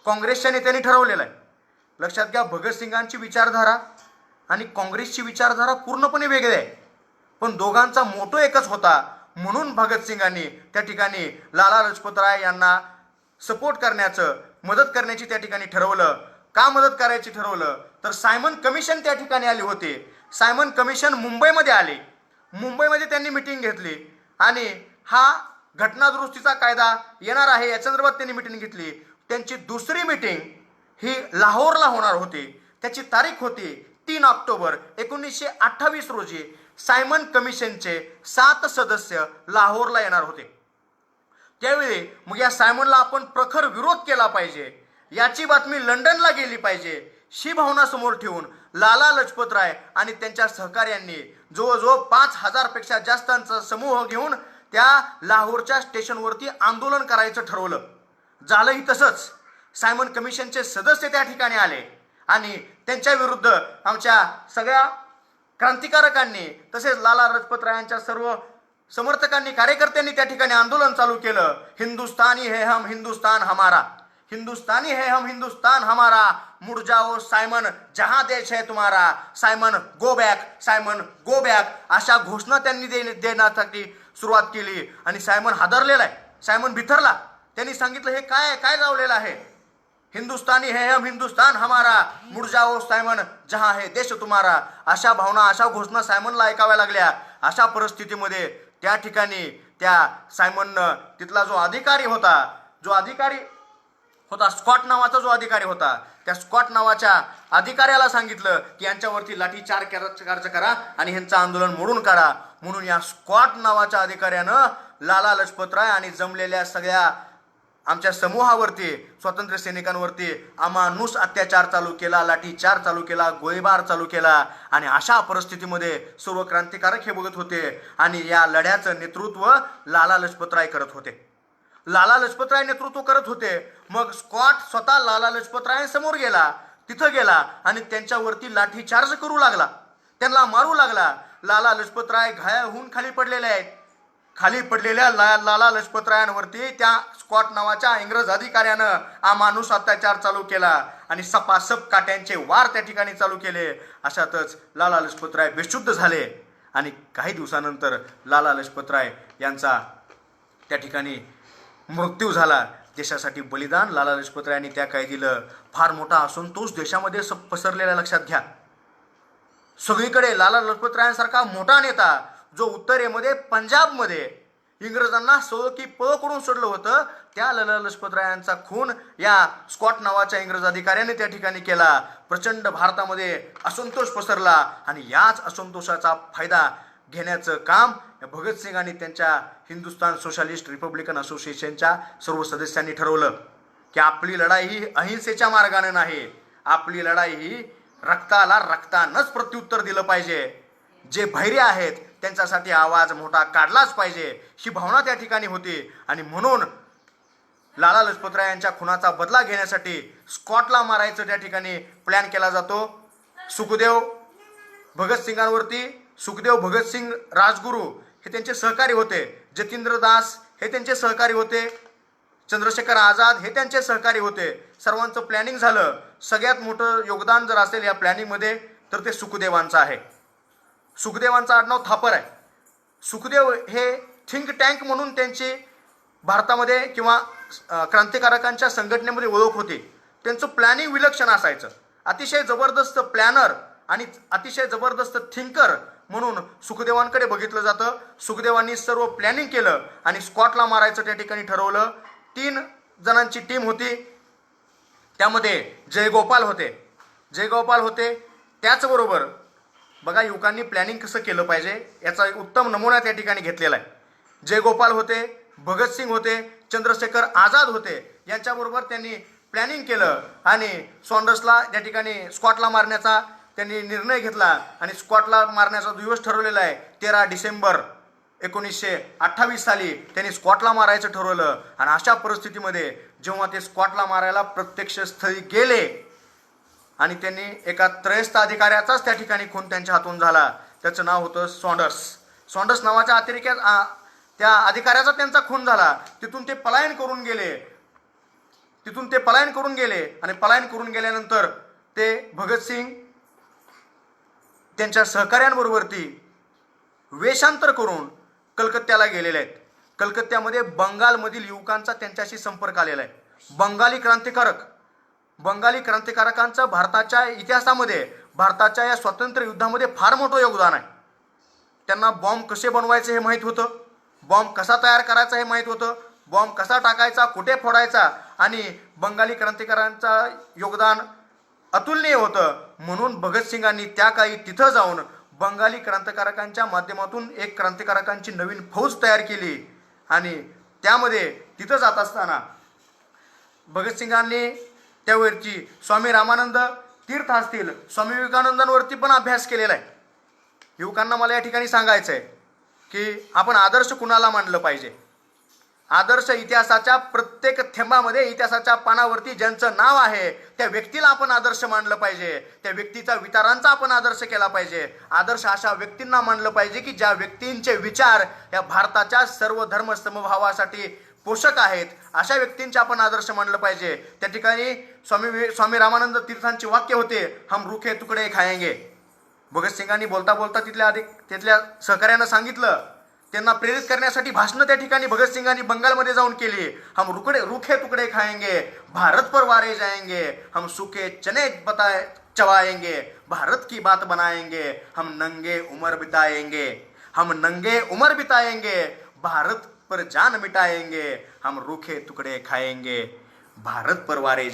काँग्रेसच्या नेत्यांनी ठरवलेलं आहे. लक्षात घ्या, भगतसिंगांची विचारधारा आणि काँग्रेसची विचारधारा पूर्णपणे वेगळी आहे, पण दोघांचा मोटो एकच होता. म्हणून भगतसिंगांनी त्या ठिकाणी लाला लजपतराय यांना सपोर्ट करण्याचं, मदत करण्याची त्या ठिकाणी ठरवलं. का मदत करायची ठरवलं तर सायमन कमिशन त्या ठिकाणी आली होती. सायमन कमिशन मुंबईमध्ये आले. मुंबईमध्ये त्यांनी मिटिंग घेतली आणि हा घटना दुरुस्तीचा कायदा येणार आहे या संदर्भात त्यांनी मिटिंग घेतली. त्यांची दुसरी मिटिंग ही लाहोरला होणार होती. त्याची तारीख होती 3 ऑक्टोबर 1928 रोजी. सायमन कमिशनचे 7 सदस्य लाहोरला येणार होते. त्यावेळी मग या सायमनला आपण प्रखर विरोध केला पाहिजे, याची बातमी लंडनला गेली पाहिजे, ही भावना समोर ठेवून लाला लजपतराय आणि त्यांच्या सहकार्यांनी जवळजवळ 5000 पेक्षा जास्तांचा समूह घेऊन त्या लाहोरच्या स्टेशनवरती आंदोलन करायचं ठरवलं. झालंही तसंच. सायमन कमिशनचे सदस्य त्या ठिकाणी आले आणि त्यांच्या विरुद्ध आमच्या सगळ्या क्रांतिकारकांनी तसेच लाला लजपतरायांच्या सर्व समर्थकांनी, कार्यकर्त्यांनी त्या ठिकाणी आंदोलन चालू केलं. हिंदुस्तानी है हम, हिंदुस्तान हमारा, हिंदुस्तानी है हम, हिंदुस्तान हमारा, मुड़ जाओ सायमन, जहां देश है तुम्हारा, Simon go back, Simon go back, अशा घोषणा त्यांनी देण्यासाठी सुरुवात केली. आणि सायमन हादरलेला आहे, सायमन बिथरला. त्यांनी सांगितलं हे काय लावलेलं आहे, हिंदुस्तानी है हम, हिंदुस्तान हमारा, मुड़ जाओ सायमन, जहां है देश तुम्हारा, अशा भावना, अशा घोषणा सायमनला ऐकाव्या लागल्या. अशा परिस्थितीमध्ये त्या ठिकाणी त्या सायमननं तिथला जो अधिकारी होता स्कॉट नावाचा जो अधिकारी होता, त्या स्कॉट नावाच्या अधिकाऱ्याला सांगितलं की यांच्यावरती लाठीचार्ज करा आणि ह्यांचं आंदोलन मोडून काढा. म्हणून या स्कॉट नावाच्या अधिकाऱ्यानं लाला लजपतराय आणि जमलेल्या सगळ्या आमच्या समूहावरती, स्वातंत्र्य सैनिकांवरती अमानुष अत्याचार चालू केला, लाठीचार चालू केला, गोळीबार चालू केला. आणि अशा परिस्थितीमध्ये सर्व क्रांतिकारक हे बघत होते आणि या लढ्याचं नेतृत्व लाला लजपतराय करत होते. लाला लजपतराय नेतृत्व करत होते. मग स्कॉट स्वतः लाला लजपतरायांसमोर गेला, तिथं गेला आणि त्यांच्यावरती लाठीचार्ज करू लागला, त्यांना मारू लागला. लाला लजपतराय घायल होऊन खाली पडलेले आहेत. खाली पडलेल्या लाला लजपतरायांवरती त्या स्कॉट नावाच्या इंग्रज अधिकाऱ्यानं अमानुष अत्याचार चालू केला आणि सपासप काट्यांचे वार त्या ठिकाणी चालू केले. अशातच लाला लजपतराय बेशुद्ध झाले आणि काही दिवसानंतर लाला लजपतराय यांचा त्या ठिकाणी मृत्यू झाला. देशासाठी बलिदान लाला लजपतरायांनी त्या काळी दिलं. फार मोठा असंतोष देशामध्ये पसरलेला लक्षात घ्या. सगळीकडे लाला लजपतरायांसारखा मोठा नेता जो उत्तरेमध्ये, पंजाबमध्ये इंग्रजांना सळ की पळ करून सोडलं होतं, त्या लाला लजपतरायांचा खून या स्कॉट नावाच्या इंग्रज अधिकाऱ्याने त्या ठिकाणी केला. प्रचंड भारतामध्ये असंतोष पसरला आणि याच असंतोषाचा फायदा घेण्याचं काम भगतसिंग आणि त्यांच्या हिंदुस्थान सोशलिस्ट रिपब्लिकन असोसिएशनच्या सर्व सदस्यांनी ठरवलं की आपली लढाई ही अहिंसेच्या मार्गाने नाही, आपली लढाई ही रक्ताला रक्तानंच प्रत्युत्तर दिलं पाहिजे. जे भैर्य आहेत त्यांच्यासाठी आवाज मोठा काढलाच पाहिजे, ही भावना त्या ठिकाणी होती. आणि म्हणून लाला लजपतराय यांच्या खुनाचा बदला घेण्यासाठी स्कॉटला मारायचं त्या ठिकाणी प्लॅन केला जातो. सुखदेव भगतसिंग राजगुरू हे त्यांचे सहकारी होते, जतींद्र दास हे त्यांचे सहकारी होते, चंद्रशेखर आझाद हे त्यांचे सहकारी होते. सर्वांचं प्लॅनिंग झालं. सगळ्यात मोठं योगदान जर असेल या प्लॅनिंगमध्ये तर ते सुखदेवांचं आहे. सुखदेवांचं आडनाव थापर आहे. सुखदेव हे थिंक टँक म्हणून त्यांची भारतामध्ये किंवा क्रांतिकारकांच्या संघटनेमध्ये ओळख होती. त्यांचं प्लॅनिंग विलक्षण असायचं. अतिशय जबरदस्त प्लॅनर आणि अतिशय जबरदस्त थिंकर म्हणून सुखदेवांकडे बघितलं जातं. सुखदेवांनी सर्व प्लॅनिंग केलं आणि स्कॉटला मारायचं त्या ठिकाणी ठरवलं. 3 जणांची टीम होती. त्यामध्ये जयगोपाल होते. त्याचबरोबर बघा युवकांनी प्लॅनिंग कसं केलं पाहिजे याचा एक उत्तम नमुना त्या ठिकाणी घेतलेला आहे. जयगोपाल होते, भगतसिंग होते, चंद्रशेखर आझाद होते. यांच्याबरोबर त्यांनी प्लॅनिंग केलं आणि सॉन्डर्सला त्या ठिकाणी स्कॉटला मारण्याचा त्यांनी निर्णय घेतला आणि स्कॉटला मारण्याचा दिवस ठरवलेला आहे 13 डिसेंबर 1928 साली त्यांनी स्कॉटला मारायचं ठरवलं. आणि अशा परिस्थितीमध्ये जेव्हा ते स्कॉटला मारायला प्रत्यक्ष स्थळी गेले आणि त्यांनी एका त्रयस्थ अधिकाऱ्याचाच त्या ठिकाणी खून त्यांच्या हातून झाला. त्याचं नाव होतं सॉन्डर्स नावाच्या त्या अधिकाऱ्याचा त्यांचा खून झाला. तिथून ते पलायन करून गेले आणि पलायन करून गेल्यानंतर ते भगतसिंग त्यांच्या सहकाऱ्यांबरोबरती वेषांतर करून कलकत्त्याला गेलेले आहेत. कलकत्त्यामध्ये बंगालमधील युवकांचा त्यांच्याशी संपर्क आलेला आहे. बंगाली क्रांतिकारकांचं भारताच्या इतिहासामध्ये, भारताच्या या स्वातंत्र्य युद्धामध्ये फार मोठं योगदान आहे. त्यांना बॉम्ब कसे बनवायचे हे माहीत होतं, बॉम्ब कसा तयार करायचा हे माहीत होतं, बॉम्ब कसा टाकायचा, कुठे फोडायचा, आणि बंगाली क्रांतिकारकांचं योगदान अतुलनीय होतं. म्हणून भगतसिंगांनी त्या काळी तिथं जाऊन बंगाली क्रांतिकारकांच्या माध्यमातून एक क्रांतिकारकांची नवीन फौज तयार केली. आणि त्यामध्ये तिथं जात असताना भगतसिंगांनी त्यावरची स्वामी रामानंद तीर्थ असतील, स्वामी विवेकानंदांवरती पण अभ्यास केलेला आहे. युवकांना मला या ठिकाणी सांगायचं आहे की आपण आदर्श कुणाला मानलं पाहिजे. आदर्श इतिहासाच्या प्रत्येक थेंबामध्ये, इतिहासाच्या पानावरती ज्यांचं नाव आहे त्या व्यक्तीला आपण आदर्श मानलं पाहिजे. त्या व्यक्तीचा विचारांचा आपण आदर्श केला पाहिजे. आदर्श अशा व्यक्तींना मानलं पाहिजे की ज्या व्यक्तींचे विचार या भारताच्या सर्व धर्म समभावासाठी पोषक आहेत. अशा व्यक्तींचे आपण आदर्श मानलं पाहिजे. त्या ठिकाणी स्वामी रामानंद तीर्थांचे वाक्य होते, हम रूखे तुकडे खाएंगे. भगतसिंगांनी बोलता बोलता तिथल्या सहकार्यानं सांगितलं. त्यांना प्रेरित करण्यासाठी भाषणं त्या ठिकाणी भगतसिंगांनी बंगालमध्ये जाऊन केली. हम रूखे तुकडे खाएंगे, भारत पर वारे जाएंगे, हम सूखे चने चबाएंगे, भारत की बात बनाएंगे, हम नंगे उमर बिताएंगे, भारत पर जान मिटाएंगे, हम रूखे तुकडे खाएंगे, भारत पर वारे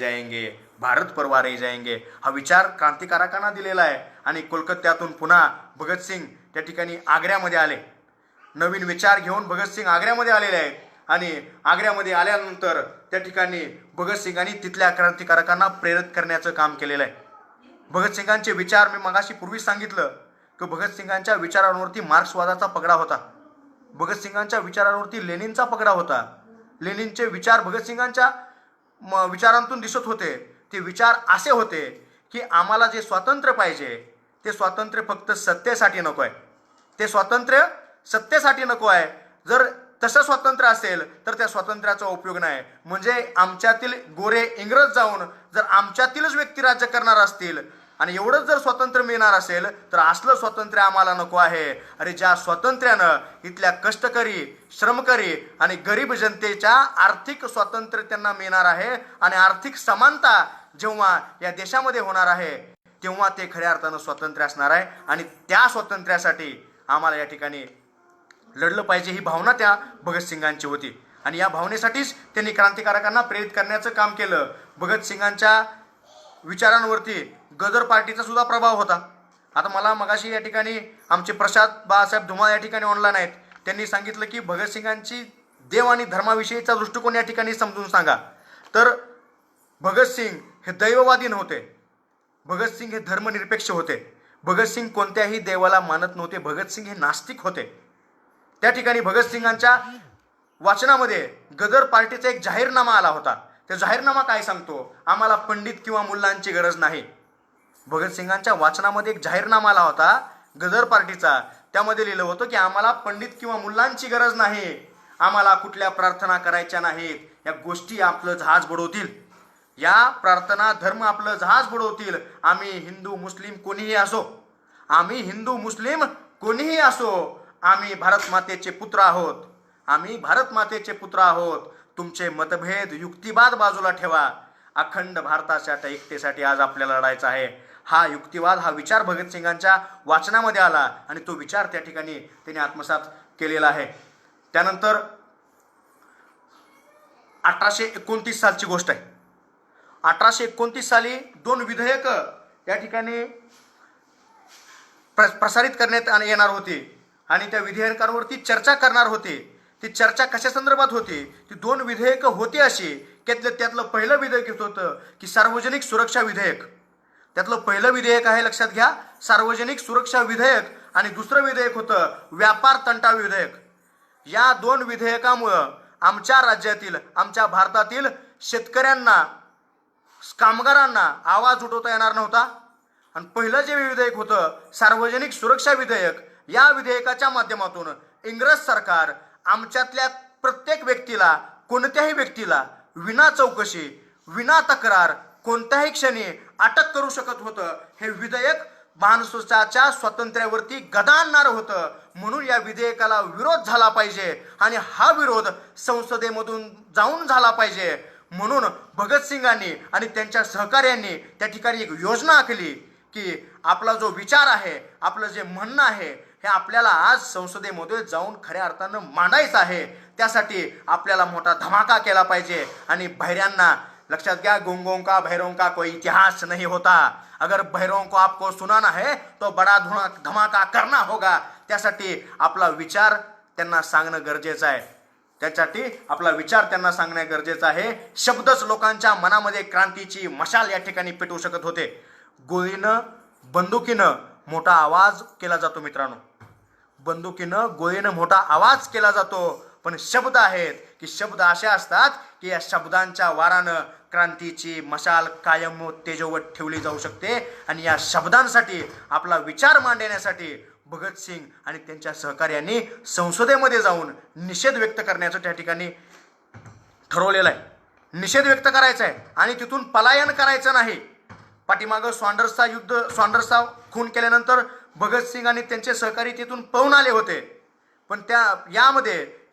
जाएंगे. हा विचार क्रांतिकारकांना दिलेला आहे. आणि कोलकात्यातून पुन्हा भगतसिंग त्या ठिकाणी आग्र्यामध्ये आले. नवीन विचार घेऊन भगतसिंग आग्र्यामध्ये आलेले आहेत. आणि आग्र्यामध्ये आल्यानंतर त्या ठिकाणी भगतसिंगांनी तिथल्या क्रांतिकारकांना प्रेरित करण्याचं काम केलेलं आहे. भगतसिंगांचे विचार मी मगाशी पूर्वी सांगितलं की भगतसिंगांच्या विचारांवरती मार्क्सवादाचा पगडा होता. भगतसिंगांच्या विचारांवरती लेनिनचा पगडा होता. लेनिनचे विचार भगतसिंगांच्या विचारांतून दिसत होते. ते विचार असे होते की आम्हाला जे स्वातंत्र्य पाहिजे ते स्वातंत्र्य फक्त सत्तेसाठी नको आहे. ते स्वातंत्र्य सत्तेसाठी नको आहे. जर तसं स्वातंत्र्य असेल तर त्या स्वातंत्र्याचा उपयोग नाही. म्हणजे आमच्यातील गोरे इंग्रज जाऊन जर आमच्यातीलच व्यक्ती राज्य करणार असतील आणि एवढंच जर स्वातंत्र्य मिळणार असेल तर असलं स्वातंत्र्य आम्हाला नको आहे. अरे ज्या स्वातंत्र्यानं इथल्या कष्टकरी, श्रमकरी आणि गरीब जनतेच्या आर्थिक स्वातंत्र्य त्यांना मिळणार आहे आणि आर्थिक समानता जेव्हा या देशामध्ये होणार आहे तेव्हा ते खऱ्या अर्थानं स्वातंत्र्य असणार आहे. आणि त्या स्वातंत्र्यासाठी आम्हाला या ठिकाणी लढलं पाहिजे ही भावना त्या भगतसिंगांची होती. आणि या भावनेसाठीच त्यांनी क्रांतिकारकांना प्रेरित करण्याचं काम केलं. भगतसिंगांच्या विचारांवरती गदर पार्टीचा सुद्धा प्रभाव होता. आता मला मगाशी या ठिकाणी आमचे प्रसाद बाळासाहेब धुमाळ या ठिकाणी ऑनलाईन आहेत. त्यांनी सांगितलं की भगतसिंगांची देव आणि धर्माविषयीचा दृष्टिकोन या ठिकाणी समजून सांगा. तर भगतसिंग हे दैववादी नव्हते. भगतसिंग हे धर्मनिरपेक्ष होते. भगतसिंग कोणत्याही देवाला मानत नव्हते. भगतसिंग हे नास्तिक होते. त्या ठिकाणी भगतसिंगांच्या वाचनामध्ये गदर पार्टीचा एक जाहीरनामा आला होता. ते जाहीरनामा काय सांगतो? आम्हाला पंडित किंवा मुल्लांची गरज नाही. भगतसिंगांच्या वाचनामध्ये एक जाहीरनामा आला होता गदर पार्टीचा. त्यामध्ये लिहिलं होतं की आम्हाला पंडित किंवा मुल्लांची गरज नाही. आम्हाला कुठल्या प्रार्थना करायच्या नाहीत. या गोष्टी आपलं जहाज बुडवतील. या प्रार्थना धर्म आपलं जहाज बुडवतील. आम्ही हिंदू मुस्लिम कोणीही असो, आम्ही भारत मातेचे पुत्र आहोत. तुमचे मतभेद, युक्तिवाद बाजूला ठेवा. अखंड भारताच्या एकतेसाठी आज आपल्याला लढायचं आहे. हा युक्तिवाद, हा विचार भगतसिंगांच्या वाचनामध्ये आला आणि तो विचार त्या ठिकाणी त्यांनी आत्मसात केलेला आहे. त्यानंतर 1829 सालची गोष्ट आहे. 1829 साली 2 विधेयक या ठिकाणी प्रसारित करण्यात येणार होती आणि त्या विधेयकांवरती चर्चा करणार होती. ती चर्चा कशा संदर्भात होती? ती 2 विधेयक होती अशी. त्यातलं पहिलं विधेयक होतं की सार्वजनिक सुरक्षा विधेयक. त्यातलं पहिलं विधेयक आहे, लक्षात घ्या, सार्वजनिक सुरक्षा विधेयक. आणि दुसरं विधेयक होतं व्यापार तंटा विधेयक. या 2 विधेयकामुळं आमच्या राज्यातील, आमच्या भारतातील शेतकऱ्यांना, कामगारांना आवाज उठवता येणार नव्हता. आणि पहिलं जे विधेयक होतं सार्वजनिक सुरक्षा विधेयक, या विधेयकाच्या माध्यमातून इंग्रज सरकार आमच्यातल्या प्रत्येक व्यक्तीला, कोणत्याही व्यक्तीला विना चौकशी, विना तक्रार, कोणत्याही क्षणी अटक करू शकत होतं. हे विधेयक माणसाच्या स्वातंत्र्यावरती गदा आणणारं होतं. म्हणून या विधेयकाला विरोध झाला पाहिजे आणि हा विरोध संसदेमधून जाऊन झाला पाहिजे. म्हणून भगतसिंगांनी आणि त्यांच्या सहकार्यांनी त्या ठिकाणी एक योजना आखली की आपला जो विचार आहे, आपलं जे म्हणणं आहे, हे आपल्याला आज संसदेमध्ये जाऊन खऱ्या अर्थानं मांडायचं आहे. त्यासाठी आपल्याला मोठा धमाका केला पाहिजे. आणि बहिऱ्यांना लक्षात घ्या, गुंगों का भैरों का कोई इतिहास नहीं होता. अगर भैरों को आपको सुनाना है तो बड़ा धमाका करना होगा. त्यासाठी आपला विचार त्यांना सांगणं गरजेचं आहे. त्यासाठी आपला विचार त्यांना सांगणं गरजेचं आहे. शब्दच लोकांच्या मनामध्ये क्रांतीची मशाल या ठिकाणी पेटवू शकत होते. गोळीनं, बंदुकीनं मोठा आवाज केला जातो मित्रांनो. बंदुकीनं, गोळीनं मोठा आवाज केला जातो. पण शब्द आहेत की शब्द असे असतात की या शब्दांच्या वारानं क्रांतीची मशाल कायम तेजोवत ठेवली जाऊ शकते. आणि या शब्दांसाठी, आपला विचार मांडण्यासाठी भगतसिंग आणि त्यांच्या सहकार्यांनी संसदेमध्ये जाऊन निषेध व्यक्त करण्याचं त्या ठिकाणी ठरवलेलं आहे. निषेध व्यक्त करायचा आहे आणि तिथून पलायन करायचं नाही. पाठीमागं स्वांडर्सचा खून केल्यानंतर भगतसिंग आणि त्यांचे सहकारी तिथून पळून आले होते. पण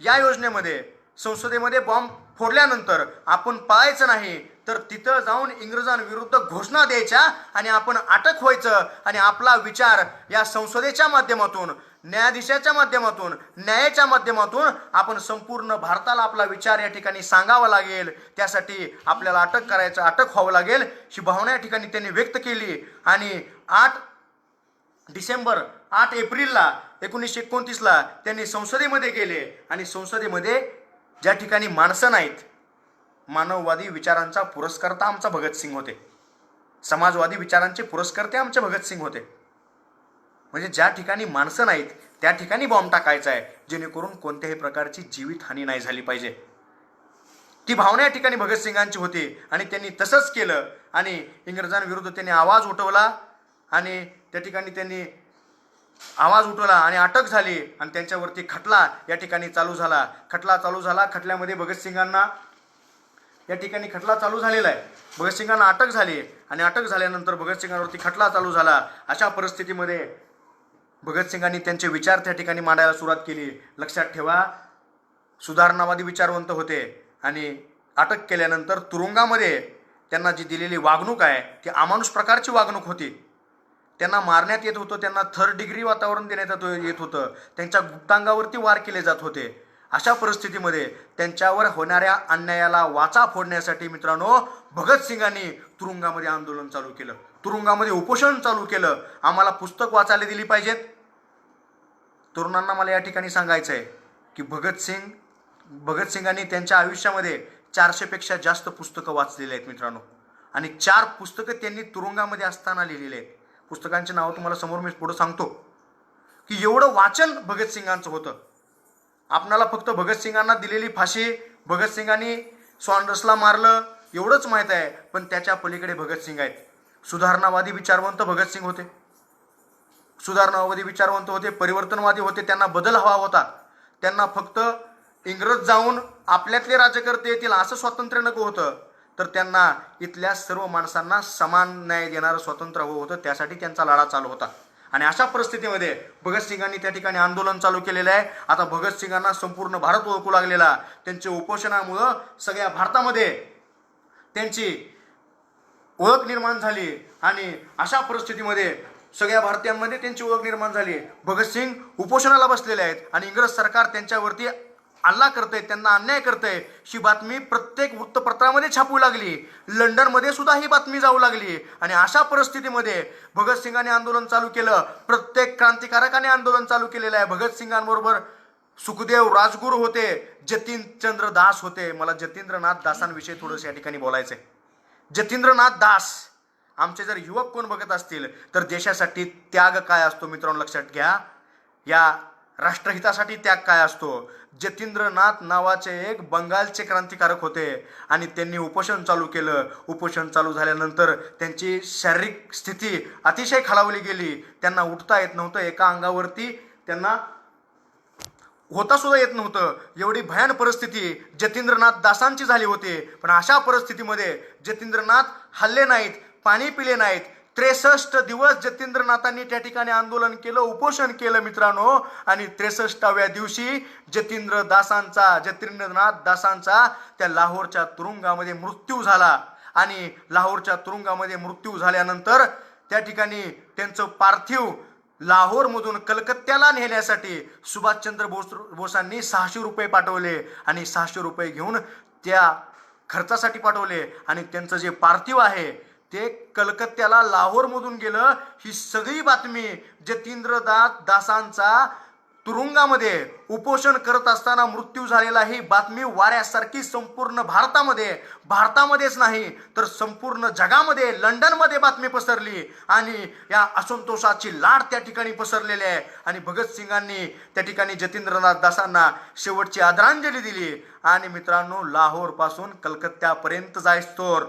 या योजनेमध्ये संसदेमध्ये बॉम्ब फोडल्यानंतर आपण पळायचं नाही, तर तिथं जाऊन इंग्रजांविरुद्ध घोषणा द्यायच्या आणि आपण अटक व्हायचं. आणि आपला विचार या संसदेच्या माध्यमातून, न्यायाधीशाच्या माध्यमातून, न्यायाच्या माध्यमातून आपण संपूर्ण भारताला आपला विचार या ठिकाणी सांगावा लागेल. त्यासाठी आपल्याला अटक व्हावं लागेल. ही भावना या ठिकाणी त्यांनी व्यक्त केली. आणि 8 एप्रिलला 1929ला त्यांनी संसदेमध्ये गेले. आणि संसदेमध्ये ज्या ठिकाणी माणसं नाहीत, मानववादी विचारांचा पुरस्कर्ता आमचा भगतसिंग होते, समाजवादी विचारांचे पुरस्कर्ते आमचे भगतसिंग होते. म्हणजे ज्या ठिकाणी माणसं नाहीत त्या ठिकाणी बॉम्ब टाकायचा आहे, जेणेकरून कोणत्याही प्रकारची जीवितहानी नाही झाली पाहिजे. ती भावना या ठिकाणी भगतसिंगांची होती आणि त्यांनी तसंच केलं. आणि इंग्रजांविरुद्ध त्यांनी आवाज उठवला आणि त्या ठिकाणी त्यांनी आवाज उठवला आणि अटक झाली. आणि त्यांच्यावरती खटला या ठिकाणी चालू झाला. खटल्यामध्ये भगतसिंगांना या ठिकाणी खटला चालू झालेला आहे. भगतसिंगांना अटक झाली आणि अटक झाल्यानंतर भगतसिंगांवरती खटला चालू झाला. अशा परिस्थितीमध्ये भगतसिंगांनी त्यांचे विचार त्या ठिकाणी मांडायला सुरुवात केली. लक्षात ठेवा, सुधारणावादी विचारवंत होते आणि अटक केल्यानंतर तुरुंगामध्ये त्यांना जी दिलेली वागणूक आहे ती अमानुष प्रकारची वागणूक होती. त्यांना मारण्यात येत होतं, त्यांना 3rd डिग्री वातावरण देण्यात येत होतं, त्यांच्या गुप्तांगावरती वार केले जात होते. अशा परिस्थितीमध्ये त्यांच्यावर होणाऱ्या अन्यायाला वाचा फोडण्यासाठी मित्रांनो भगतसिंगांनी तुरुंगामध्ये आंदोलन चालू केलं, तुरुंगामध्ये उपोषण चालू केलं. आम्हाला पुस्तक वाचायला दिली पाहिजेत. तरुणांना मला या ठिकाणी सांगायचं आहे की भगतसिंगांनी त्यांच्या आयुष्यामध्ये 400 पेक्षा जास्त पुस्तकं वाचलेली आहेत मित्रांनो. आणि 4 पुस्तकं त्यांनी तुरुंगामध्ये असताना लिहिलेली आहेत. पुस्तकांची नावं तुम्हाला समोर मी पुढे सांगतो की एवढं वाचन भगतसिंगांचं होतं. आपणाला फक्त भगतसिंगांना दिलेली फाशी, भगतसिंगांनी सॉन्डर्सला मारलं एवढंच माहीत आहे, पण त्याच्या पलीकडे भगतसिंग आहेत. सुधारणावादी विचारवंत भगतसिंग होते, सुधारणावादी विचारवंत होते, परिवर्तनवादी होते. त्यांना बदल हवा होता. त्यांना फक्त इंग्रज जाऊन आपल्यातले राज्यकर्ते येतील असं स्वातंत्र्य नको होतं, तर त्यांना इथल्या सर्व माणसांना समान न्याय देणारं स्वातंत्र्य हवं होतं. त्यासाठी त्यांचा लढा चालू होता. आणि अशा परिस्थितीमध्ये भगतसिंगांनी त्या ठिकाणी आंदोलन चालू केलेलं आहे. आता भगतसिंगांना संपूर्ण भारत ओळखू लागलेला. त्यांच्या उपोषणामुळं सगळ्या भारतामध्ये त्यांची ओळख निर्माण झाली आणि अशा परिस्थितीमध्ये सगळ्या भारतीयांमध्ये त्यांची ओळख निर्माण झाली. भगतसिंग उपोषणाला बसलेले आहेत आणि इंग्रज सरकार त्यांच्यावरती हल्ला करतंय, त्यांना अन्याय करतंय, ही बातमी प्रत्येक वृत्तपत्रामध्ये छापू लागली. लंडनमध्ये सुद्धा ही बातमी जाऊ लागली. आणि अशा परिस्थितीमध्ये भगतसिंगांनी आंदोलन चालू केलं. प्रत्येक क्रांतिकारकाने आंदोलन चालू केलेलं आहे. भगतसिंगांबरोबर सुखदेव राजगुरू होते, जतीनचंद्र दास होते. मला जतींद्रनाथ दासांविषयी थोडंसं या ठिकाणी बोलायचं आहे. जतींद्रनाथ दास, आमचे जर युवक कोण बघत असतील तर देशासाठी त्याग काय असतो मित्रांनो लक्षात घ्या. या राष्ट्रहितासाठी त्याग काय असतो. जतींद्रनाथ नावाचे एक बंगालचे क्रांतिकारक होते आणि त्यांनी उपोषण चालू केलं. उपोषण चालू झाल्यानंतर त्यांची शारीरिक स्थिती अतिशय खालावली गेली. त्यांना उठता येत नव्हतं. एका अंगावरती त्यांना होता सुद्धा येत नव्हतं. एवढी भयान परिस्थिती जतींद्रनाथ दासांची झाली होती. पण अशा परिस्थितीमध्ये जतींद्रनाथ हल्ले नाहीत, पाणी पिले नाहीत. 63 दिवस जतींद्रनाथांनी त्या ठिकाणी आंदोलन केलं, उपोषण केलं मित्रांनो. आणि 63व्या दिवशी जतींद्रनाथ दासांचा त्या लाहोरच्या तुरुंगामध्ये मृत्यू झाला. आणि लाहोरच्या तुरुंगामध्ये मृत्यू झाल्यानंतर त्या ठिकाणी त्यांचं पार्थिव लाहोरमधून कलकत्त्याला नेण्यासाठी सुभाषचंद्र बोसांनी 600 रुपये पाठवले आणि 600 रुपये घेऊन त्या खर्चासाठी पाठवले. आणि त्यांचं जे पार्थिव आहे ते कलकत्त्याला लाहोरमधून गेलं. ही सगळी बातमी जतींद्रनाथ दासांचा तुरुंगामध्ये उपोषण करत असताना मृत्यू झालेला, ही बातमी वाऱ्यासारखी संपूर्ण भारतामध्येच नाही तर संपूर्ण जगामध्ये, लंडनमध्ये बातमी पसरली. आणि या असंतोषाची लाट त्या ठिकाणी पसरलेली आहे. आणि भगतसिंगांनी त्या ठिकाणी जतींद्रनाथ दासांना शेवटची आदरांजली दिली. आणि मित्रांनो, लाहोरपासून कलकत्त्यापर्यंत जायस्तोवर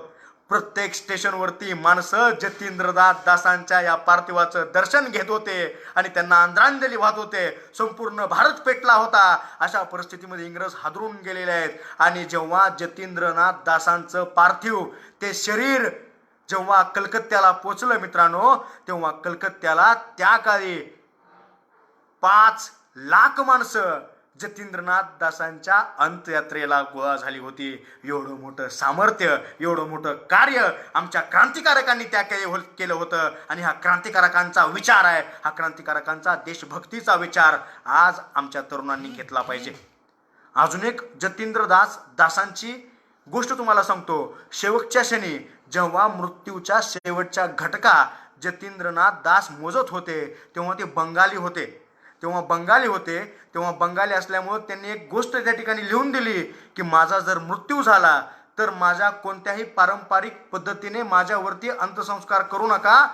प्रत्येक स्टेशनवरती माणसं जतींद्रनाथ दासांच्या या पार्थिवाचं दर्शन घेत होते आणि त्यांना आदरांजली वाहत होते. संपूर्ण भारत पेटला होता. अशा परिस्थितीमध्ये इंग्रज हादरून गेलेले आहेत. आणि जेव्हा जतींद्रनाथ दासांचं पार्थिव, ते शरीर जेव्हा कलकत्त्याला पोचलं मित्रांनो, तेव्हा कलकत्त्याला त्या काळी 5 लाख माणसं जतींद्रनाथ दासांच्या अंत्ययात्रेला गोळा झाली होती. एवढं मोठं सामर्थ्य, एवढं मोठं कार्य आमच्या क्रांतिकारकांनी त्या केलं होतं. आणि हा क्रांतिकारकांचा विचार आहे, हा क्रांतिकारकांचा देशभक्तीचा विचार आज आमच्या तरुणांनी घेतला पाहिजे. अजून एक जतींद्रनाथ दासांची गोष्ट तुम्हाला सांगतो. शेवटच्या क्षणी जेव्हा मृत्यूच्या शेवटच्या घटका जतींद्रनाथ दास मोजत होते तेव्हा ते बंगाली होते. तेव्हा बंगाली असल्यामुळे त्यांनी एक गोष्ट त्या ठिकाणी लिहून दिली की माझा जर मृत्यू झाला तर माझ्या कोणत्याही पारंपरिक पद्धतीने माझ्यावरती अंत्यसंस्कार करू नका.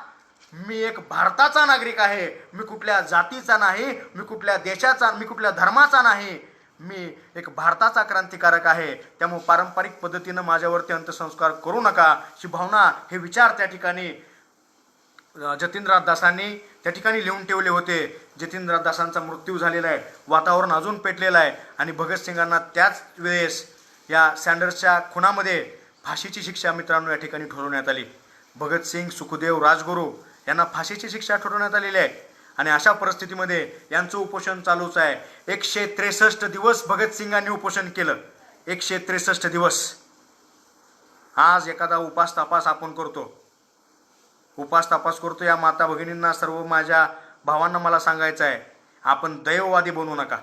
मी एक भारताचा नागरिक आहे. मी कुठल्या जातीचा नाही, मी कुठल्या देशाचा, मी कुठल्या धर्माचा नाही. मी एक भारताचा क्रांतिकारक आहे. त्यामुळे पारंपरिक पद्धतीनं माझ्यावरती अंत्यसंस्कार करू नका. ही भावना, हे विचार त्या ठिकाणी जतींद्रनाथ दासांनी त्या ठिकाणी लिहून ठेवले होते. जतींद्रनाथ दासांचा मृत्यू झालेला आहे. वातावरण अजून पेटलेलं आहे. आणि भगतसिंगांना त्याच वेळेस या सँडर्सच्या खुनामध्ये फाशीची शिक्षा मित्रांनो या ठिकाणी ठरवण्यात आली. भगतसिंग, सुखदेव, राजगुरू यांना फाशीची शिक्षा ठरवण्यात आलेली आहे. आणि अशा परिस्थितीमध्ये यांचं उपोषण चालूच आहे. 163 दिवस भगतसिंगांनी उपोषण केलं. 163 दिवस. आज एखादा उपास तपास आपण करतो, या माता भगिनींना, सर्व माझ्या भावांना मला सांगायचं आहे, आपण दैववादी बनू नका.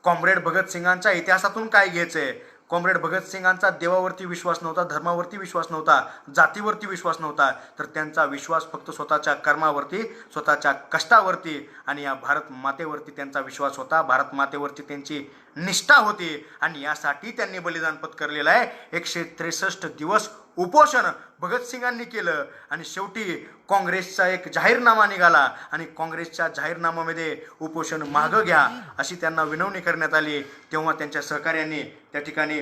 कॉम्रेड भगतसिंगांच्या इतिहासातून काय घ्यायचंय? कॉम्रेड भगतसिंगांचा देवावरती विश्वास नव्हता, धर्मावरती विश्वास नव्हता, जातीवरती विश्वास नव्हता, तर त्यांचा विश्वास फक्त स्वतःच्या कर्मावरती, स्वतःच्या कष्टावरती आणि या भारत मातेवरती त्यांचा विश्वास होता. भारत मातेवरती त्यांची निष्ठा होती. आणि यासाठी त्यांनी बलिदान पत्करलेलं आहे. 163 दिवस उपोषण भगतसिंगांनी केलं. आणि शेवटी काँग्रेसचा एक जाहीरनामा निघाला आणि काँग्रेसच्या जाहीरनाम्यामध्ये उपोषण मागं घ्या अशी त्यांना विनवणी करण्यात आली. तेव्हा त्यांच्या सहकार्यांनी त्या ठिकाणी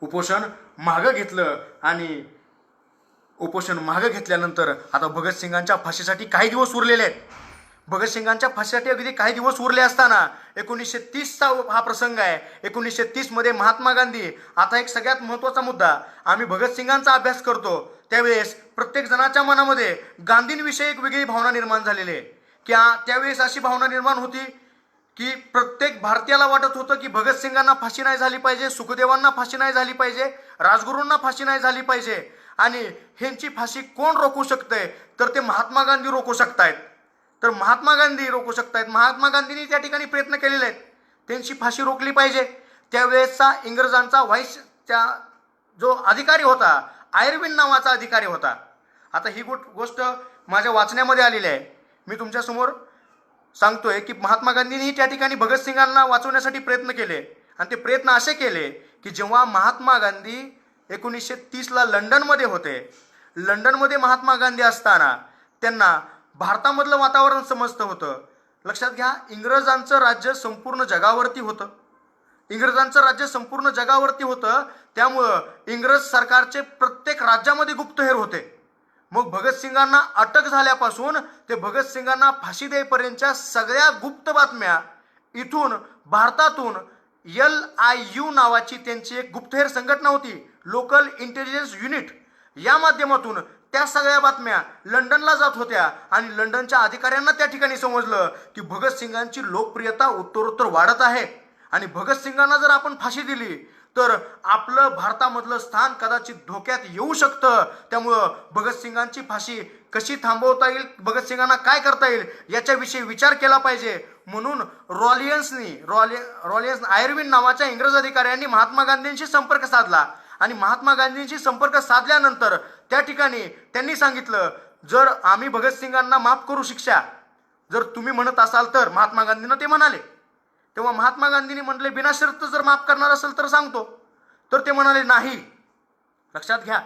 उपोषण मागं घेतलं. आणि उपोषण मागं घेतल्यानंतर आता भगतसिंगांच्या फाशीसाठी काही दिवस उरलेले आहेत. भगतसिंगांच्या फाशीसाठी अगदी काही दिवस उरले असताना 1930चा हा प्रसंग आहे. 1930 मध्ये महात्मा गांधी, आता एक सगळ्यात महत्त्वाचा मुद्दा, आम्ही भगतसिंगांचा अभ्यास करतो त्यावेळेस प्रत्येक जणाच्या मनामध्ये गांधींविषयी एक वेगळी भावना निर्माण झालेली आहे. की त्यावेळेस अशी भावना निर्माण होती की प्रत्येक भारतीयाला वाटत होतं की भगतसिंगांना फाशी नाही झाली पाहिजे, सुखदेवांना फाशी नाही झाली पाहिजे, राजगुरूंना फाशी नाही झाली पाहिजे. आणि ह्यांची फाशी कोण रोखू शकतंय, तर ते महात्मा गांधी रोखू शकतायत. तर महात्मा गांधी रोखू शकतायत. महात्मा गांधींनी त्या ठिकाणी प्रयत्न केलेले आहेत, त्यांची फाशी रोखली पाहिजे. त्यावेळेसचा इंग्रजांचा त्या जो अधिकारी होता, आयर्विन नावाचा अधिकारी होता. आता ही गोष्ट माझ्या वाचण्यामध्ये आलेली आहे, मी तुमच्यासमोर सांगतोय की महात्मा गांधींनी त्या ठिकाणी भगतसिंगांना वाचवण्यासाठी प्रयत्न केले. आणि ते प्रयत्न असे केले की जेव्हा महात्मा गांधी 1930ला लंडनमध्ये होते, लंडनमध्ये महात्मा गांधी असताना त्यांना भारतामधलं वातावरण समजतं होतं. लक्षात घ्या, इंग्रजांचं राज्य संपूर्ण जगावरती होतं. इंग्रजांचं राज्य संपूर्ण जगावरती होतं, त्यामुळं इंग्रज सरकारचे प्रत्येक राज्यामध्ये गुप्तहेर होते. मग भगतसिंगांना अटक झाल्यापासून ते भगतसिंगांना फाशी देईपर्यंतच्या सगळ्या गुप्त बातम्या इथून भारतातून LIU नावाची त्यांची एक गुप्तहेर संघटना होती, लोकल इंटेलिजन्स युनिट, या माध्यमातून त्या सगळ्या बातम्या लंडनला जात होत्या. आणि लंडनच्या अधिकाऱ्यांना त्या ठिकाणी समजलं की भगतसिंगांची लोकप्रियता उत्तरोत्तर वाढत आहे आणि भगतसिंगांना जर आपण फाशी दिली तर आपलं भारतामधलं स्थान कदाचित धोक्यात येऊ शकतं. त्यामुळं भगतसिंगांची फाशी कशी थांबवता येईल, भगतसिंगांना काय करता येईल याच्याविषयी विचार केला पाहिजे. म्हणून रॉलियन्स आयर्विन नावाच्या इंग्रज अधिकाऱ्यांनी महात्मा गांधींशी संपर्क साधला. आणि महात्मा गांधींशी संपर्क साधल्यानंतर त्या ठिकाणी त्यांनी सांगितलं, जर आम्ही भगतसिंगांना माफ करू शिक्षा, जर तुम्ही म्हणत असाल तर. महात्मा गांधींना ते म्हणाले. तेव्हा महात्मा गांधींनी म्हटले, बिनाशर्त जर माफ करणार असेल तर सांगतो. तर ते म्हणाले नाही. लक्षात घ्या,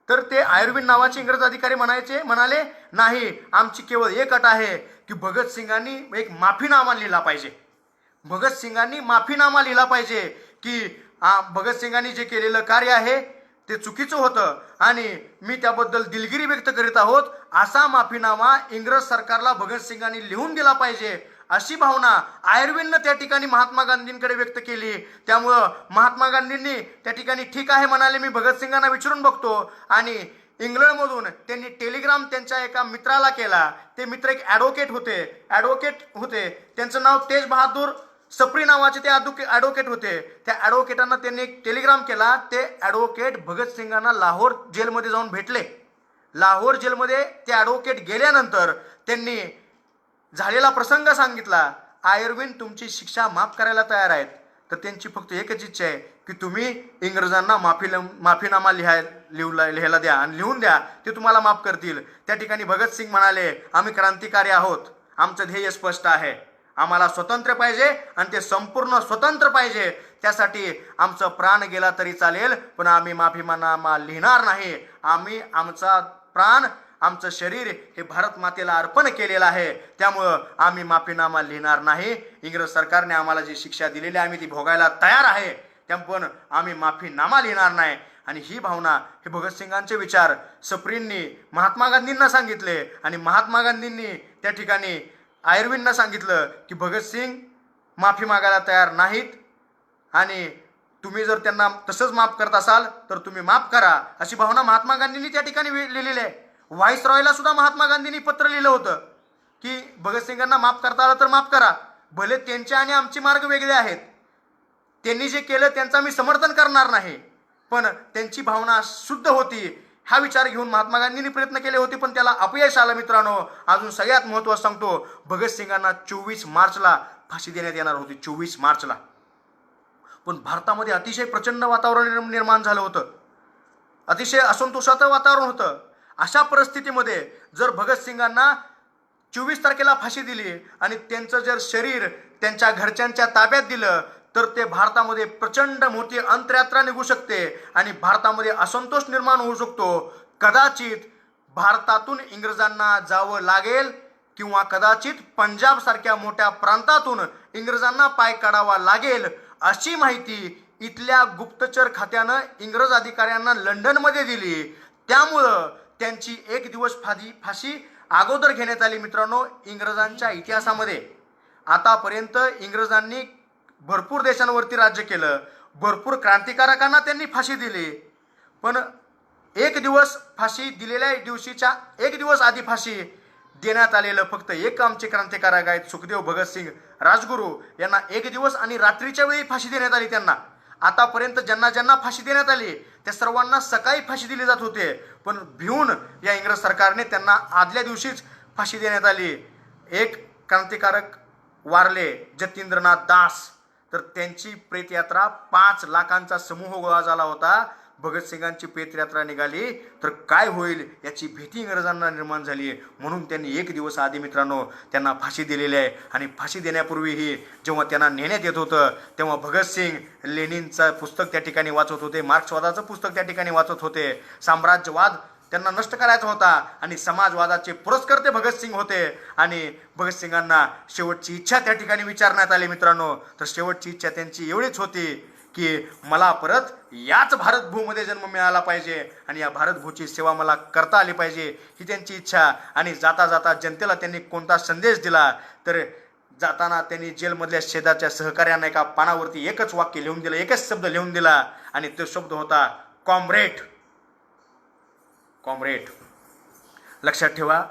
तर ते आयर्विन नावाचे इंग्रज अधिकारी म्हणाले नाही, आमची केवळ एक अट आहे की भगतसिंगांनी एक माफीनामा लिहिला पाहिजे. भगतसिंगांनी माफीनामा लिहिला पाहिजे की भगतसिंगांनी जे केलेलं कार्य आहे ते चुकीचं होतं आणि मी त्याबद्दल दिलगिरी व्यक्त करीत आहोत, असा माफीनामा इंग्रज सरकारला भगतसिंगांनी लिहून दिला पाहिजे, अशी भावना आयर्विननं त्या ठिकाणी महात्मा गांधींकडे व्यक्त केली. त्यामुळं महात्मा गांधींनी त्या ठिकाणी ठीक आहे म्हणाले, मी भगतसिंगांना विचारून बघतो. आणि इंग्लंडमधून त्यांनी टेलिग्राम त्यांच्या एका मित्राला केला. ते मित्र एक ॲडव्होकेट होते, त्यांचं नाव तेज बहादूर सप्री नावाचे ते ॲडव्होकेट होते. त्या ॲडव्होकेटांना त्यांनी एक टेलिग्राम केला. ते ॲडव्होकेट भगतसिंगांना लाहोर जेलमध्ये जाऊन भेटले. लाहोर जेलमध्ये ते ॲडव्होकेट गेल्यानंतर त्यांनी झालेला प्रसंग सांगितला. आयर्विन तुमची शिक्षा माफ करायला तयार आहेत, तर त्यांची फक्त एकच इच्छा आहे की तुम्ही इंग्रजांना माफीनामा लिहायला द्या आणि लिहून द्या, ते तुम्हाला माफ करतील. त्या ठिकाणी भगतसिंग म्हणाले, आम्ही क्रांतिकारी आहोत, आमचं ध्येय स्पष्ट आहे, आम्हाला स्वतंत्र पाहिजे आणि ते संपूर्ण स्वतंत्र पाहिजे. त्यासाठी आमचं प्राण गेला तरी चालेल, पण आम्ही माफीनामा लिहिणार नाही. आम्ही आमचा प्राण, आमचं शरीर हे भारत मातेला अर्पण केलेलं आहे, त्यामुळं आम्ही माफीनामा लिहिणार नाही. इंग्रज सरकारने आम्हाला जी शिक्षा दिलेली आहे आम्ही ती भोगायला तयार आहे, पण आम्ही माफीनामा लिहिणार नाही. आणि ही भावना, हे भगतसिंगांचे विचार सप्रींनी महात्मा गांधींना सांगितले. आणि महात्मा गांधींनी त्या ठिकाणी आयर्विनला सांगितलं की भगतसिंग माफी मागायला तयार नाहीत आणि तुम्ही जर त्यांना तसंच माफ करत असाल तर तुम्ही माफ करा, अशी भावना महात्मा गांधींनी त्या ठिकाणी लिहिलेली आहे. व्हाईसरॉयला सुद्धा महात्मा गांधींनी पत्र लिहिलं होतं की भगतसिंगांना माफ करता आलं तर माफ करा, भले त्यांचे आणि आमचे मार्ग वेगळे आहेत, त्यांनी जे केलं त्यांचं मी समर्थन करणार नाही, पण त्यांची भावना शुद्ध होती, हा विचार घेऊन महात्मा गांधींनी प्रयत्न केले होते, पण त्याला अपयश आलं. मित्रांनो, अजून सगळ्यात महत्त्वाचं सांगतो, भगतसिंगांना 24 मार्चला फाशी देण्यात येणार होती, 24 मार्चला. पण भारतामध्ये अतिशय प्रचंड वातावरण निर्माण झालं होतं, अतिशय असंतोषाचं वातावरण होतं. अशा परिस्थितीमध्ये जर भगतसिंगांना 24 तारखेला फाशी दिली आणि त्यांचं जर शरीर त्यांच्या घरच्यांच्या ताब्यात दिलं तर ते भारतामध्ये प्रचंड मोठी अंतर्यात्रा निघू शकते आणि भारतामध्ये असंतोष निर्माण होऊ शकतो. कदाचित भारतातून इंग्रजांना जावं लागेल किंवा कदाचित पंजाब सारख्या मोठ्या प्रांतातून इंग्रजांना पाय काढावा लागेल, अशी माहिती इथल्या गुप्तचर खात्यानं इंग्रज अधिकाऱ्यांना लंडनमध्ये दिली. त्यामुळं त्यांची एक दिवस फाशी अगोदर घेण्यात आली. मित्रांनो, इंग्रजांच्या इतिहासामध्ये आतापर्यंत इंग्रजांनी भरपूर देशांवरती राज्य केलं, भरपूर क्रांतिकारकांना त्यांनी फाशी दिली, पण एक दिवस फाशी दिलेल्या दिवशीच्या एक दिवस आधी फाशी देण्यात आलेलं फक्त एक आमचे क्रांतिकारक आहेत, सुखदेव, भगतसिंग, राजगुरू यांना एक दिवस आणि रात्रीच्या वेळी फाशी देण्यात आली. त्यांना आतापर्यंत ज्यांना फाशी देण्यात आली त्या सर्वांना सकाळी फाशी दिली जात होते, पण भिवून या इंग्रज सरकारने त्यांना आदल्या दिवशीच फाशी देण्यात आली. एक क्रांतिकारक वारले, जतींद्रनाथ दास, तर त्यांची प्रेतयात्रा 5 लाखांचा समूह गोळा झाला होता. भगतसिंगांची प्रेतयात्रा निघाली तर काय होईल याची भीती इंग्रजांना निर्माण झाली. म्हणून त्यांनी एक दिवस आधी मित्रांनो त्यांना फाशी दिलेली आहे. आणि फाशी देण्यापूर्वीही जेव्हा त्यांना नेण्यात येत होतं तेव्हा भगतसिंग लेनिनचं पुस्तक त्या ठिकाणी वाचत होते, मार्क्सवादाचं पुस्तक त्या ठिकाणी वाचत होते. साम्राज्यवाद त्यांना नष्ट करायचा होता आणि समाजवादाचे पुरस्कर्ते भगतसिंग होते. आणि भगतसिंगांना शेवटची इच्छा त्या ठिकाणी विचारण्यात आली मित्रांनो. तर शेवटची इच्छा त्यांची एवढीच होती की मला परत याच भारतभूमध्ये जन्म मिळाला पाहिजे आणि या भारतभूची सेवा मला करता आली पाहिजे, ही त्यांची इच्छा. आणि जाता जाता जनतेला त्यांनी कोणता संदेश दिला तर जाताना त्यांनी जेलमधल्या शेजारच्या सहकार्यांना एका पानावरती एकच वाक्य लिहून दिलं, एकच शब्द लिहून दिला आणि तो शब्द होता कॉम्रेड. कॉम्रेड लक्षात ठेवा.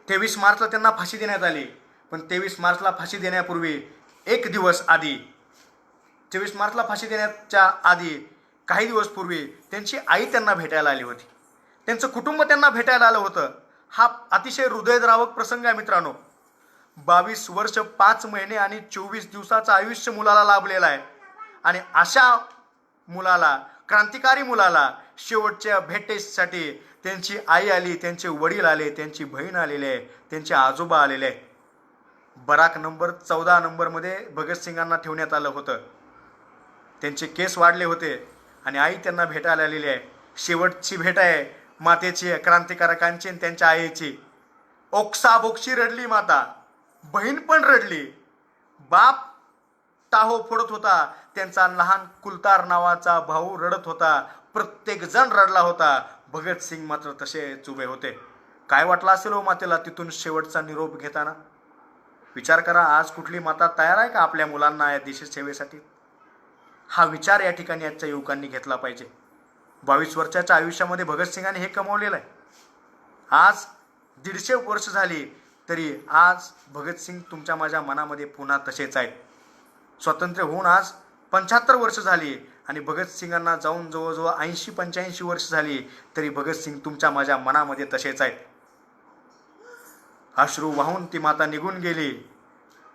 23 मार्चला त्यांना फाशी देण्यात आली. पण 23 मार्चला फाशी देण्यापूर्वी एक दिवस आधी, 23 मार्चला फाशी देण्याच्या आधी काही दिवस पूर्वी त्यांची आई त्यांना भेटायला आली होती, त्यांचं कुटुंब त्यांना भेटायला आलं होतं. हा अतिशय हृदयद्रावक प्रसंग आहे मित्रांनो. 22 वर्ष 5 महिने आणि 24 दिवसाचं आयुष्य मुलाला लाभलेलं आहे. आणि अशा मुलाला, क्रांतिकारी मुलाला शेवटच्या भेटेसाठी त्यांची आई आली, त्यांचे वडील आले, त्यांची बहीण आलेली आहे, त्यांचे आजोबा आलेले आहे. बराक नंबर 14 नंबरमध्ये भगतसिंगांना ठेवण्यात आलं होतं. त्यांचे केस वाढले होते आणि आई त्यांना भेटायला आलेली आहे. शेवटची भेट आहे मातेची, क्रांतिकारकांची आणि त्यांच्या आईची. ओक्साबोक्शी रडली माता, बहीण पण रडली, बाप टाहो फोडत होता, त्यांचा लहान कुलतार नावाचा भाऊ रडत होता, प्रत्येक जण रडला होता. भगतसिंग मात्र तसेच उभे होते. काय वाटलं असेल हो मातेला तिथून शेवटचा निरोप घेताना? विचार करा, आज कुठली माता तयार आहे का आपल्या मुलांना या देशसेवेसाठी? हा विचार या ठिकाणी आजच्या युवकांनी घेतला पाहिजे. 22 वर्षाच्या आयुष्यामध्ये भगतसिंगांनी हे कमवलेलं आहे. आज 150 वर्ष झाली तरी आज भगतसिंग तुमच्या माझ्या मनामध्ये पुन्हा तसेच आहेत. स्वातंत्र्य होऊन आज 75 वर्ष झाली आणि भगतसिंगांना जाऊन जवळजवळ 80-85 वर्ष झाली तरी भगतसिंग तुमच्या माझ्या मनामध्ये तसेच आहेत. अश्रू वाहून ती माता निघून गेली.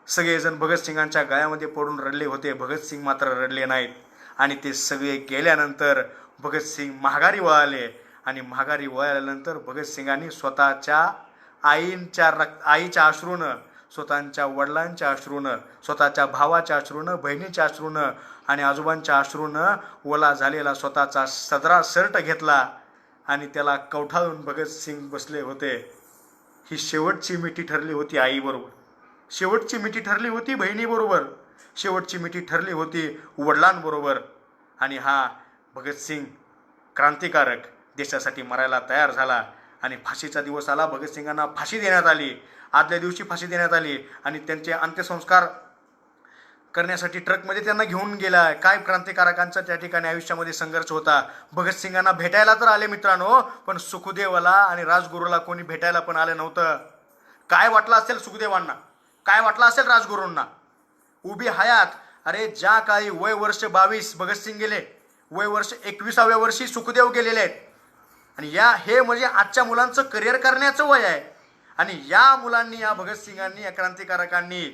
सगळेजण भगतसिंगांच्या गळ्यामध्ये पडून रडले होते, भगतसिंग मात्र रडले नाहीत. आणि ते सगळे गेल्यानंतर भगतसिंग माघारी वळाले आणि माघारी वळाल्यानंतर भगतसिंगांनी स्वतःच्या आईच्या अश्रूनं, स्वतःच्या वडिलांच्या अश्रूनं, स्वतःच्या भावाच्या अश्रूनं, बहिणीच्या अश्रूनं आणि आजोबांच्या अश्रूनं ओला झालेला स्वतःचा सदरा शर्ट घेतला आणि त्याला कवठाळून भगतसिंग बसले होते. ही शेवटची मिठी ठरली होती आईबरोबर, शेवटची मिठी ठरली होती बहिणीबरोबर, शेवटची मिठी ठरली होती वडिलांबरोबर. आणि हा भगतसिंग क्रांतिकारक देशासाठी मरायला तयार झाला. आणि फाशीचा दिवस आला, भगतसिंगांना फाशी देण्यात आली. आदल्या दिवशी फाशी देण्यात आली आणि त्यांचे अंत्यसंस्कार करण्यासाठी ट्रकमध्ये त्यांना घेऊन गेला. काय क्रांतिकारकांचा त्या ठिकाणी आयुष्यामध्ये संघर्ष होता. भगतसिंगांना भेटायला तर आले मित्रांनो, पण सुखदेवला आणि राजगुरूला कोणी भेटायला पण आलं नव्हतं. काय वाटलं असेल सुखदेवांना, काय वाटलं असेल राजगुरूंना? उभी हयात, अरे ज्या काळी वय वर्ष 22 भगतसिंग गेले, वय वर्ष 21व्या वर्षी सुखदेव गेलेले आहेत. आणि हे म्हणजे आजच्या मुलांचं करिअर करण्याचं वय आहे. आणि या मुलांनी, या भगतसिंगांनी, या क्रांतिकारकांनी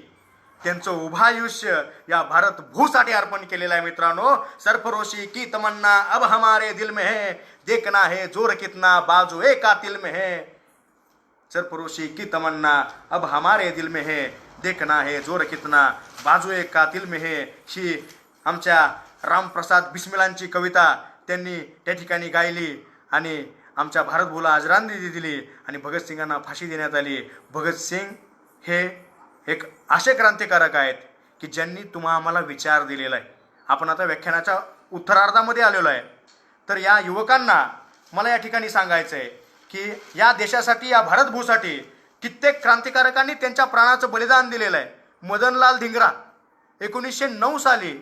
त्यांचं उभं आयुष्य या भारत भूसाठी अर्पण केलेलं आहे मित्रांनो. सरफरोशी की तमन्ना अब हमारे दिल में है, देखना है जोर कितना बाजू ए कातिल में है. सरफरोशी की तमन्ना अब हमारे दिल में है, देखना है जोर कितना बाजू ए कातिल में है. ही आमच्या रामप्रसाद बिस्मिलांची कविता त्यांनी त्या ठिकाणी गायली आणि आमच्या भारतभूला आदरांजली दिली आणि भगतसिंगांना फाशी देण्यात आली. भगतसिंग हे एक असे क्रांतिकारक आहेत की ज्यांनी आम्हाला विचार दिलेला आहे. आपण आता व्याख्यानाच्या उत्तरार्धामध्ये आलेलो आहे. तर या युवकांना मला या ठिकाणी सांगायचं आहे की या देशासाठी, या भारतभूसाठी कित्येक क्रांतिकारकांनी त्यांच्या प्राणाचं बलिदान दिलेलं आहे. मदनलाल धिंगरा 1909 साली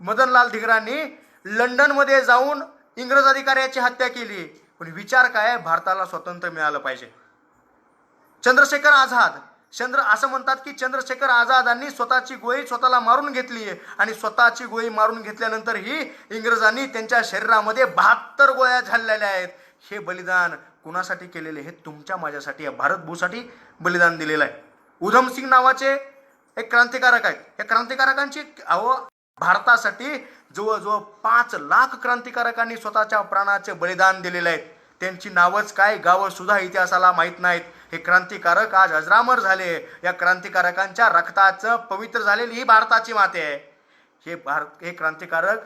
मदनलाल धिंगरांनी लंडनमध्ये जाऊन इंग्रज अधिकाऱ्याची हत्या केली. पण विचार काय, भारताला स्वातंत्र्य मिळालं पाहिजे. चंद्रशेखर आझाद, असं म्हणतात की चंद्रशेखर आझादांनी स्वतःची गोळी स्वतःला मारून घेतली आणि स्वतःची गोळी मारून घेतल्यानंतर ही इंग्रजांनी त्यांच्या शरीरामध्ये 72 गोळ्या झालेल्या आहेत. हे बलिदान कुणासाठी केलेले? हे तुमच्या माझ्यासाठी, या भारत भूसाठी बलिदान दिलेलं आहे. उधमसिंग नावाचे एक क्रांतिकारक आहेत. या क्रांतिकारकांची भारतासाठी जवळजवळ 5 लाख क्रांतिकारकांनी स्वतःच्या प्राणाचे बलिदान दिलेले आहेत. त्यांची नावच काय, गावं सुद्धा इतिहासाला माहीत नाहीत. हे क्रांतिकारक आज अजरामर झाले. या क्रांतिकारकांच्या रक्ताचं पवित्र झालेली ही भारताची माती आहे. हे क्रांतिकारक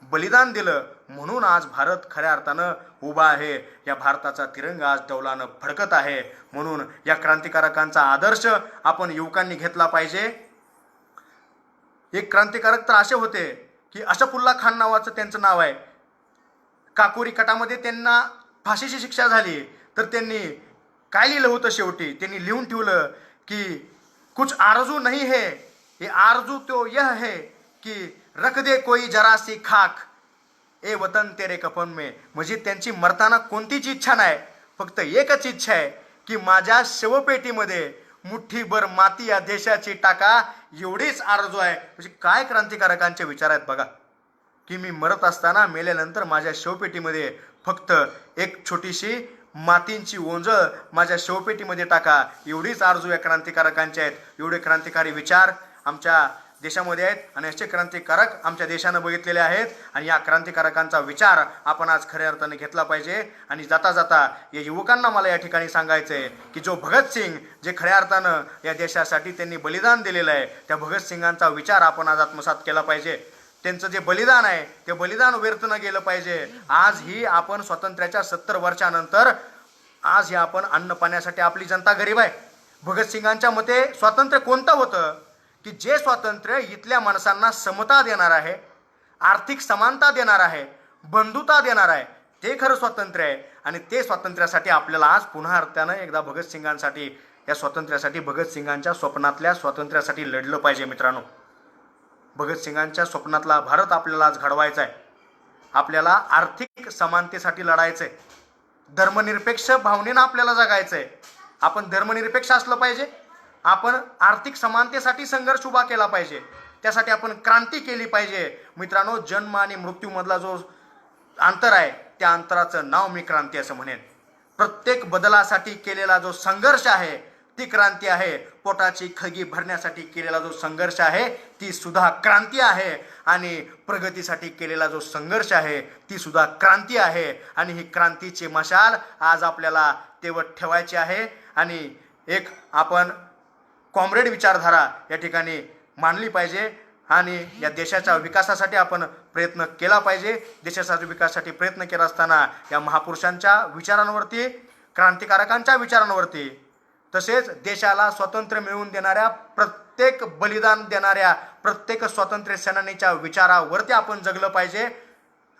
बलिदान दिलं म्हणून आज भारत खऱ्या अर्थानं उभा आहे. या भारताचा तिरंगा आज डौलानं फडकत आहे. म्हणून या क्रांतिकारकांचा आदर्श आपण युवकांनी घेतला पाहिजे. एक क्रांतिकारक तर असे होते की अशफुल्ला खान नावाचं त्यांचं नाव आहे. काकोरी कटामध्ये त्यांना फाशीची शिक्षा झाली तर त्यांनी काय लिहिलं होतं? शेवटी त्यांनी लिहून ठेवलं की कुछ आरजू नहीं है, ये आरजू तो यह है की रख दे कोई जरासी खाक ए वतन तेरे कफन में. म्हणजे त्यांची मरताना कोणतीच इच्छा नाही, फक्त एकच इच्छा आहे की माझ्या शवपेटीमध्ये मुठ्ठीभर माती या देशाची टाका, एवढीच आरजू आहे. म्हणजे काय क्रांतिकारकांचे विचार आहेत बघा, की मी मरत असताना मेल्यानंतर माझ्या शवपेटीमध्ये फक्त एक छोटीशी मातींची ओंजळ माझ्या शवपेटीमध्ये टाका, एवढीच आरजू या क्रांतिकारकांचे आहेत. एवढे क्रांतिकारी विचार आमच्या देशामध्ये आहेत आणि असे क्रांतिकारक आमच्या देशानं बघितलेले आहेत. आणि या क्रांतिकारकांचा विचार आपण आज खऱ्या अर्थाने घेतला पाहिजे. आणि जाता जाता या युवकांना मला या ठिकाणी सांगायचं आहे की जो भगतसिंग जे खऱ्या अर्थानं या देशासाठी त्यांनी बलिदान दिलेलं आहे, त्या भगतसिंगांचा विचार आपण आज आत्मसात केला पाहिजे. त्यांचं जे बलिदान आहे ते बलिदान व्यर्थ न गेलं पाहिजे. आज ही आपण स्वातंत्र्याच्या 70 वर्षानंतर आज ही आपण अन्न पाण्यासाठी आपली जनता गरीब आहे. भगतसिंगांच्या मते स्वातंत्र्य कोणतं होतं? की जे स्वातंत्र्य इथल्या माणसांना समता देणार आहे, आर्थिक समानता देणार आहे, बंधुता देणार आहे, ते खरं स्वातंत्र्य आहे. आणि ते स्वातंत्र्यासाठी आपल्याला आज पुन्हा अर्थानं एकदा भगतसिंगांसाठी, या स्वातंत्र्यासाठी, भगतसिंगांच्या स्वप्नातल्या स्वातंत्र्यासाठी लढलं पाहिजे. मित्रांनो, भगतसिंगांच्या स्वप्नातला भारत आपल्याला आज घडवायचा आहे. आपल्याला आर्थिक समानतेसाठी लढायचं आहे. धर्मनिरपेक्ष भावनेनं आपल्याला जगायचं आहे. आपण धर्मनिरपेक्ष असलं पाहिजे. आपण आर्थिक समानतेसाठी संघर्ष उभा केला पाहिजे. त्यासाठी आपण क्रांती केली पाहिजे. मित्रांनो, जन्म आणि मृत्यूमधला जो अंतर आहे त्या अंतराचं नाव मी क्रांती असं म्हणेन. प्रत्येक बदलासाठी केलेला जो संघर्ष आहे ती क्रांती आहे. पोटाची खळगी भरण्यासाठी केलेला जो संघर्ष आहे ती सुद्धा क्रांती आहे. आणि प्रगतीसाठी केलेला जो संघर्ष आहे ती सुद्धा क्रांती आहे. आणि ही क्रांतीची मशाल आज आपल्याला तेवत ठेवायची आहे. आणि एक आपण कॉम्रेड विचारधारा या ठिकाणी मांडली पाहिजे. आणि या देशाच्या विकासासाठी आपण प्रयत्न केला पाहिजे. देशाच्या विकासासाठी प्रयत्न केला असताना या महापुरुषांच्या विचारांवरती, क्रांतिकारकांच्या विचारांवरती, तसेच देशाला स्वातंत्र्य मिळवून देणाऱ्या, प्रत्येक बलिदान देणाऱ्या प्रत्येक स्वातंत्र्य सेनानीच्या विचारावरती आपण जगलं पाहिजे.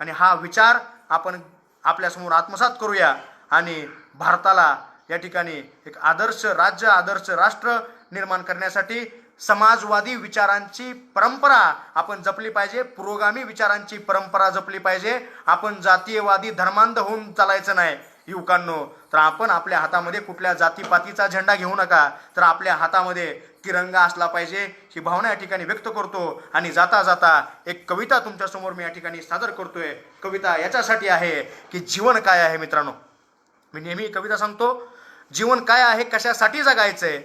आणि हा विचार आपण आपल्यासमोर आत्मसात करूया. आणि भारताला या ठिकाणी एक आदर्श राज्य, आदर्श राष्ट्र निर्माण करण्यासाठी समाजवादी विचारांची परंपरा आपण जपली पाहिजे. पुरोगामी विचारांची परंपरा जपली पाहिजे. आपण जातीयवादी धर्मांध होऊन चालायचं नाही युवकांनो. तर आपण आपल्या हातामध्ये कुठल्या जातीपातीचा झेंडा घेऊ नका, तर आपल्या हातामध्ये तिरंगा असला पाहिजे. ही भावना या ठिकाणी व्यक्त करतो. आणि जाता जाता एक कविता तुमच्यासमोर मी या ठिकाणी सादर करतोय. कविता याच्यासाठी आहे की जीवन काय आहे. मित्रांनो, मी नेहमी कविता सांगतो, जीवन काय आहे, कशासाठी जगायचंय,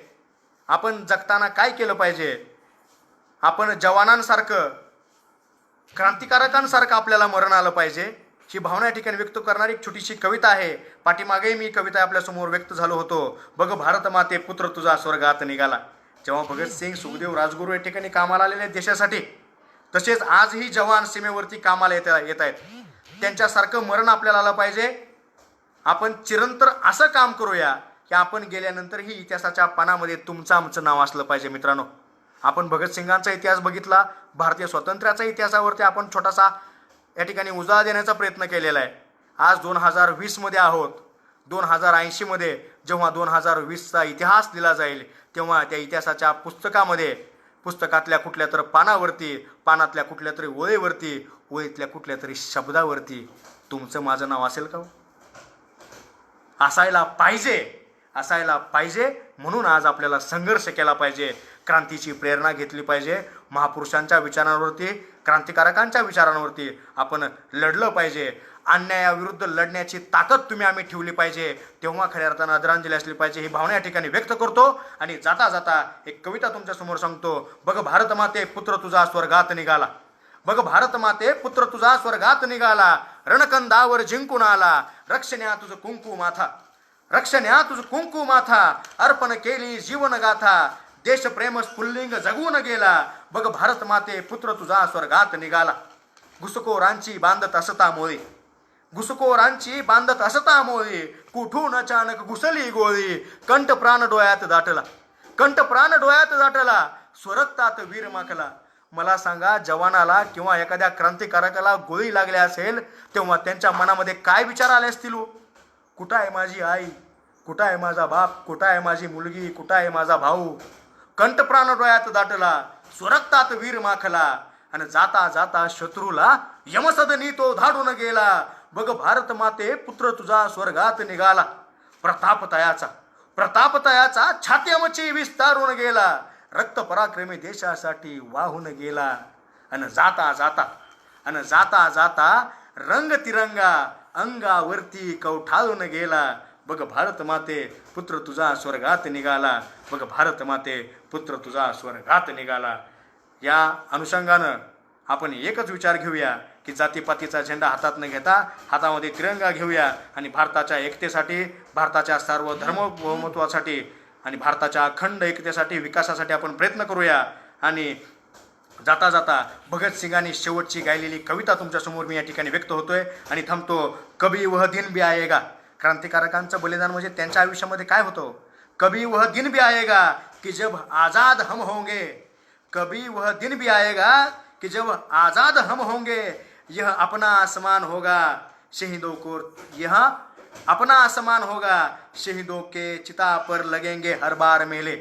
आपण जगताना काय केलं पाहिजे, आपण जवानांसारखं, क्रांतिकारकांसारखं आपल्याला मरण आलं पाहिजे. ही भावना या ठिकाणी व्यक्त करणारी एक छोटीशी कविता आहे. पाठीमागेही मी कविता आपल्यासमोर व्यक्त झालो होतो. बघ भारत माते, पुत्र तुझा स्वर्गात निघाला. जेव्हा भगतसिंग, सुखदेव, राजगुरू या ठिकाणी कामाला आलेले आहेत देशासाठी, तसेच आजही जवान सीमेवरती कामाला येत आहेत. त्यांच्यासारखं मरण आपल्याला आलं पाहिजे. आपण चिरंतर असं काम करूया की आपण गेल्यानंतर ही इतिहासाच्या पानामध्ये तुमचं आमचं नाव असलं पाहिजे. मित्रांनो, आपण भगतसिंगांचा इतिहास बघितला, भारतीय स्वातंत्र्याच्या इतिहासावरती आपण छोटासा या ठिकाणी उजाळा देण्याचा प्रयत्न केलेला आहे. आज 2020 आहोत. 2080 जेव्हा 2020चा इतिहास दिला जाईल तेव्हा त्या इतिहासाच्या पुस्तकामध्ये, पुस्तकातल्या कुठल्या तर पानावरती, पानातल्या कुठल्या तरी ओळीवरती, ओळीतल्या कुठल्या तरी शब्दावरती तुमचं माझं नाव असेल का? असायला पाहिजे. म्हणून आज आपल्याला संघर्ष केला पाहिजे. क्रांतीची प्रेरणा घेतली पाहिजे. महापुरुषांच्या विचारांवरती, क्रांतिकारकांच्या विचारांवरती आपण लढलं पाहिजे. अन्यायाविरुद्ध लढण्याची ताकद तुम्ही आम्ही ठेवली पाहिजे, तेव्हा खऱ्या अर्थानं आदरांजली असली पाहिजे, ही भावना या ठिकाणी व्यक्त करतो. आणि जाता जाता एक कविता तुमच्या समोर सांगतो. बघ भारत माते पुत्र तुझा स्वर्गात निघाला, बघ भारत माते पुत्र तुझा स्वर्गात निघाला, रणकंदावर जिंकून आला, रक्षण्या तुझं कुंकू माथा, रक्षण्या तुझं कुंकू माथा, अर्पण केली जीवन गाथा, देशप्रेम स्फुल्लिंग जगून गेला, बघ भारत माते पुत्र तुझा स्वर्गात निघाला. घुसखोरांची बांधत असता मोळी, घुसखोरांची बांधत असता मोळी, कुठून अचानक घुसली गोळी, कंठ प्राण डोळ्यात दाटला, कंठ प्राण डोळ्यात दाटला, स्वरक्तात वीर माखला. मला सांगा, जवानाला किंवा एखाद्या क्रांतिकारकाला गोळी लागली असेल तेव्हा त्यांच्या मनामध्ये काय विचार आले असतील? कुठं आहे माझी आई, कुठं आहे माझा बाप, कुठं आहे माझी मुलगी, कुठं आहे माझा भाऊ? कंठ प्राण डोळ्यात दाटला, स्वरक्तात वीर माखला, आणि जाता जाता शत्रूला यमसदनी तो धाडून गेला, बघ भारत माते पुत्र तुझा स्वर्गात निघाला. प्रतापतयाचा, प्रतापतयाचा छाती आमची विस्तारून गेला, रक्त पराक्रमी देशासाठी वाहून गेला. आणि जाता जाता, आणि जाता जाता रंग तिरंगा अंगावरती कवठाळून गेला, बघ भारत माते पुत्र तुझा स्वर्गात निघाला, बघ भारत माते पुत्र तुझा स्वर्गात निघाला. या अनुषंगानं आपण एकच विचार घेऊया की जातीपातीचा झेंडा हातात न घेता हातामध्ये तिरंगा घेऊया आणि भारताच्या एकतेसाठी, भारताच्या सार्वधर्मत्वासाठी आणि भारताच्या अखंड एकतेसाठी, विकासासाठी आपण प्रयत्न करूया. आणि जाता जाता भगतसिंगांनी शेवटची गायलेली कविता तुमच्यासमोर मी या ठिकाणी व्यक्त होतोय आणि थांबतो. कभी वह दिन भी आएगा. क्रांतिकारकांचं बलिदान म्हणजे त्यांच्या आयुष्यामध्ये काय होतं? कभी वह दिन भी आएगा कि जब आज़ाद हम होंगे, कभी वह दिन भी आएगा कि जब आज़ाद हम होंगे, यह अपना आसमान होगा शहीदों को, यह अपना आसमान होगा शहीदों के चिता पर लगेंगे हर बार मेले.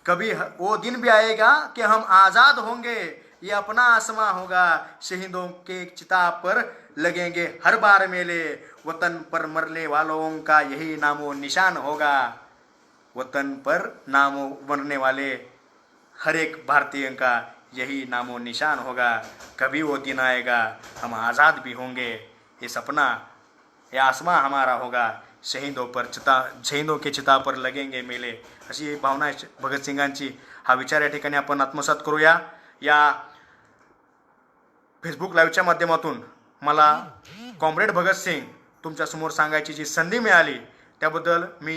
कभी वो दिन भी आएगा कि हम आज़ाद होंगे, ये अपना आसमां होगा शहीदों के चिता पर लगेंगे हर बार मेले, वतन पर मरने वालों का यही नामो निशान होगा, वतन पर नामो मरने वाले हर एक भारतीय का यही नामो निशान होगा. कभी वो दिन आएगा हम आज़ाद भी होंगे, ये सपना ये आसमां हमारा होगा, शहीदों के चिता पर लगेंगे मेले. अशी भावना आहे भगतसिंगांची. हा विचार या ठिकाणी आपण आत्मसात करूया. या फेसबुक लाईव्हच्या माध्यमातून मला कॉम्रेड भगतसिंग तुमच्यासमोर सांगायची जी संधी मिळाली त्याबद्दल मी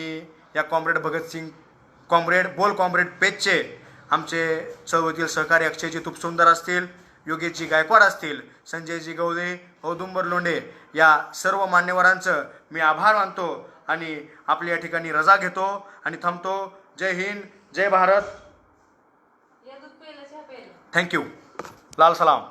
या कॉम्रेड भगतसिंग, कॉम्रेड बोल कॉम्रेड पेजचे आमचे चळवळीतील सहकारी अक्षयजी तुपसुंदर असतील, योगेशजी गायकवाड असतील, संजयजी गवळे, औदुंबर लोंढे या सर्व मान्यवरांचं मी आभार मानतो आणि आपल्या या ठिकाणी रजा घेतो आणि थांबतो. जय हिंद, जय भारत, थँक्यू, लाल सलाम.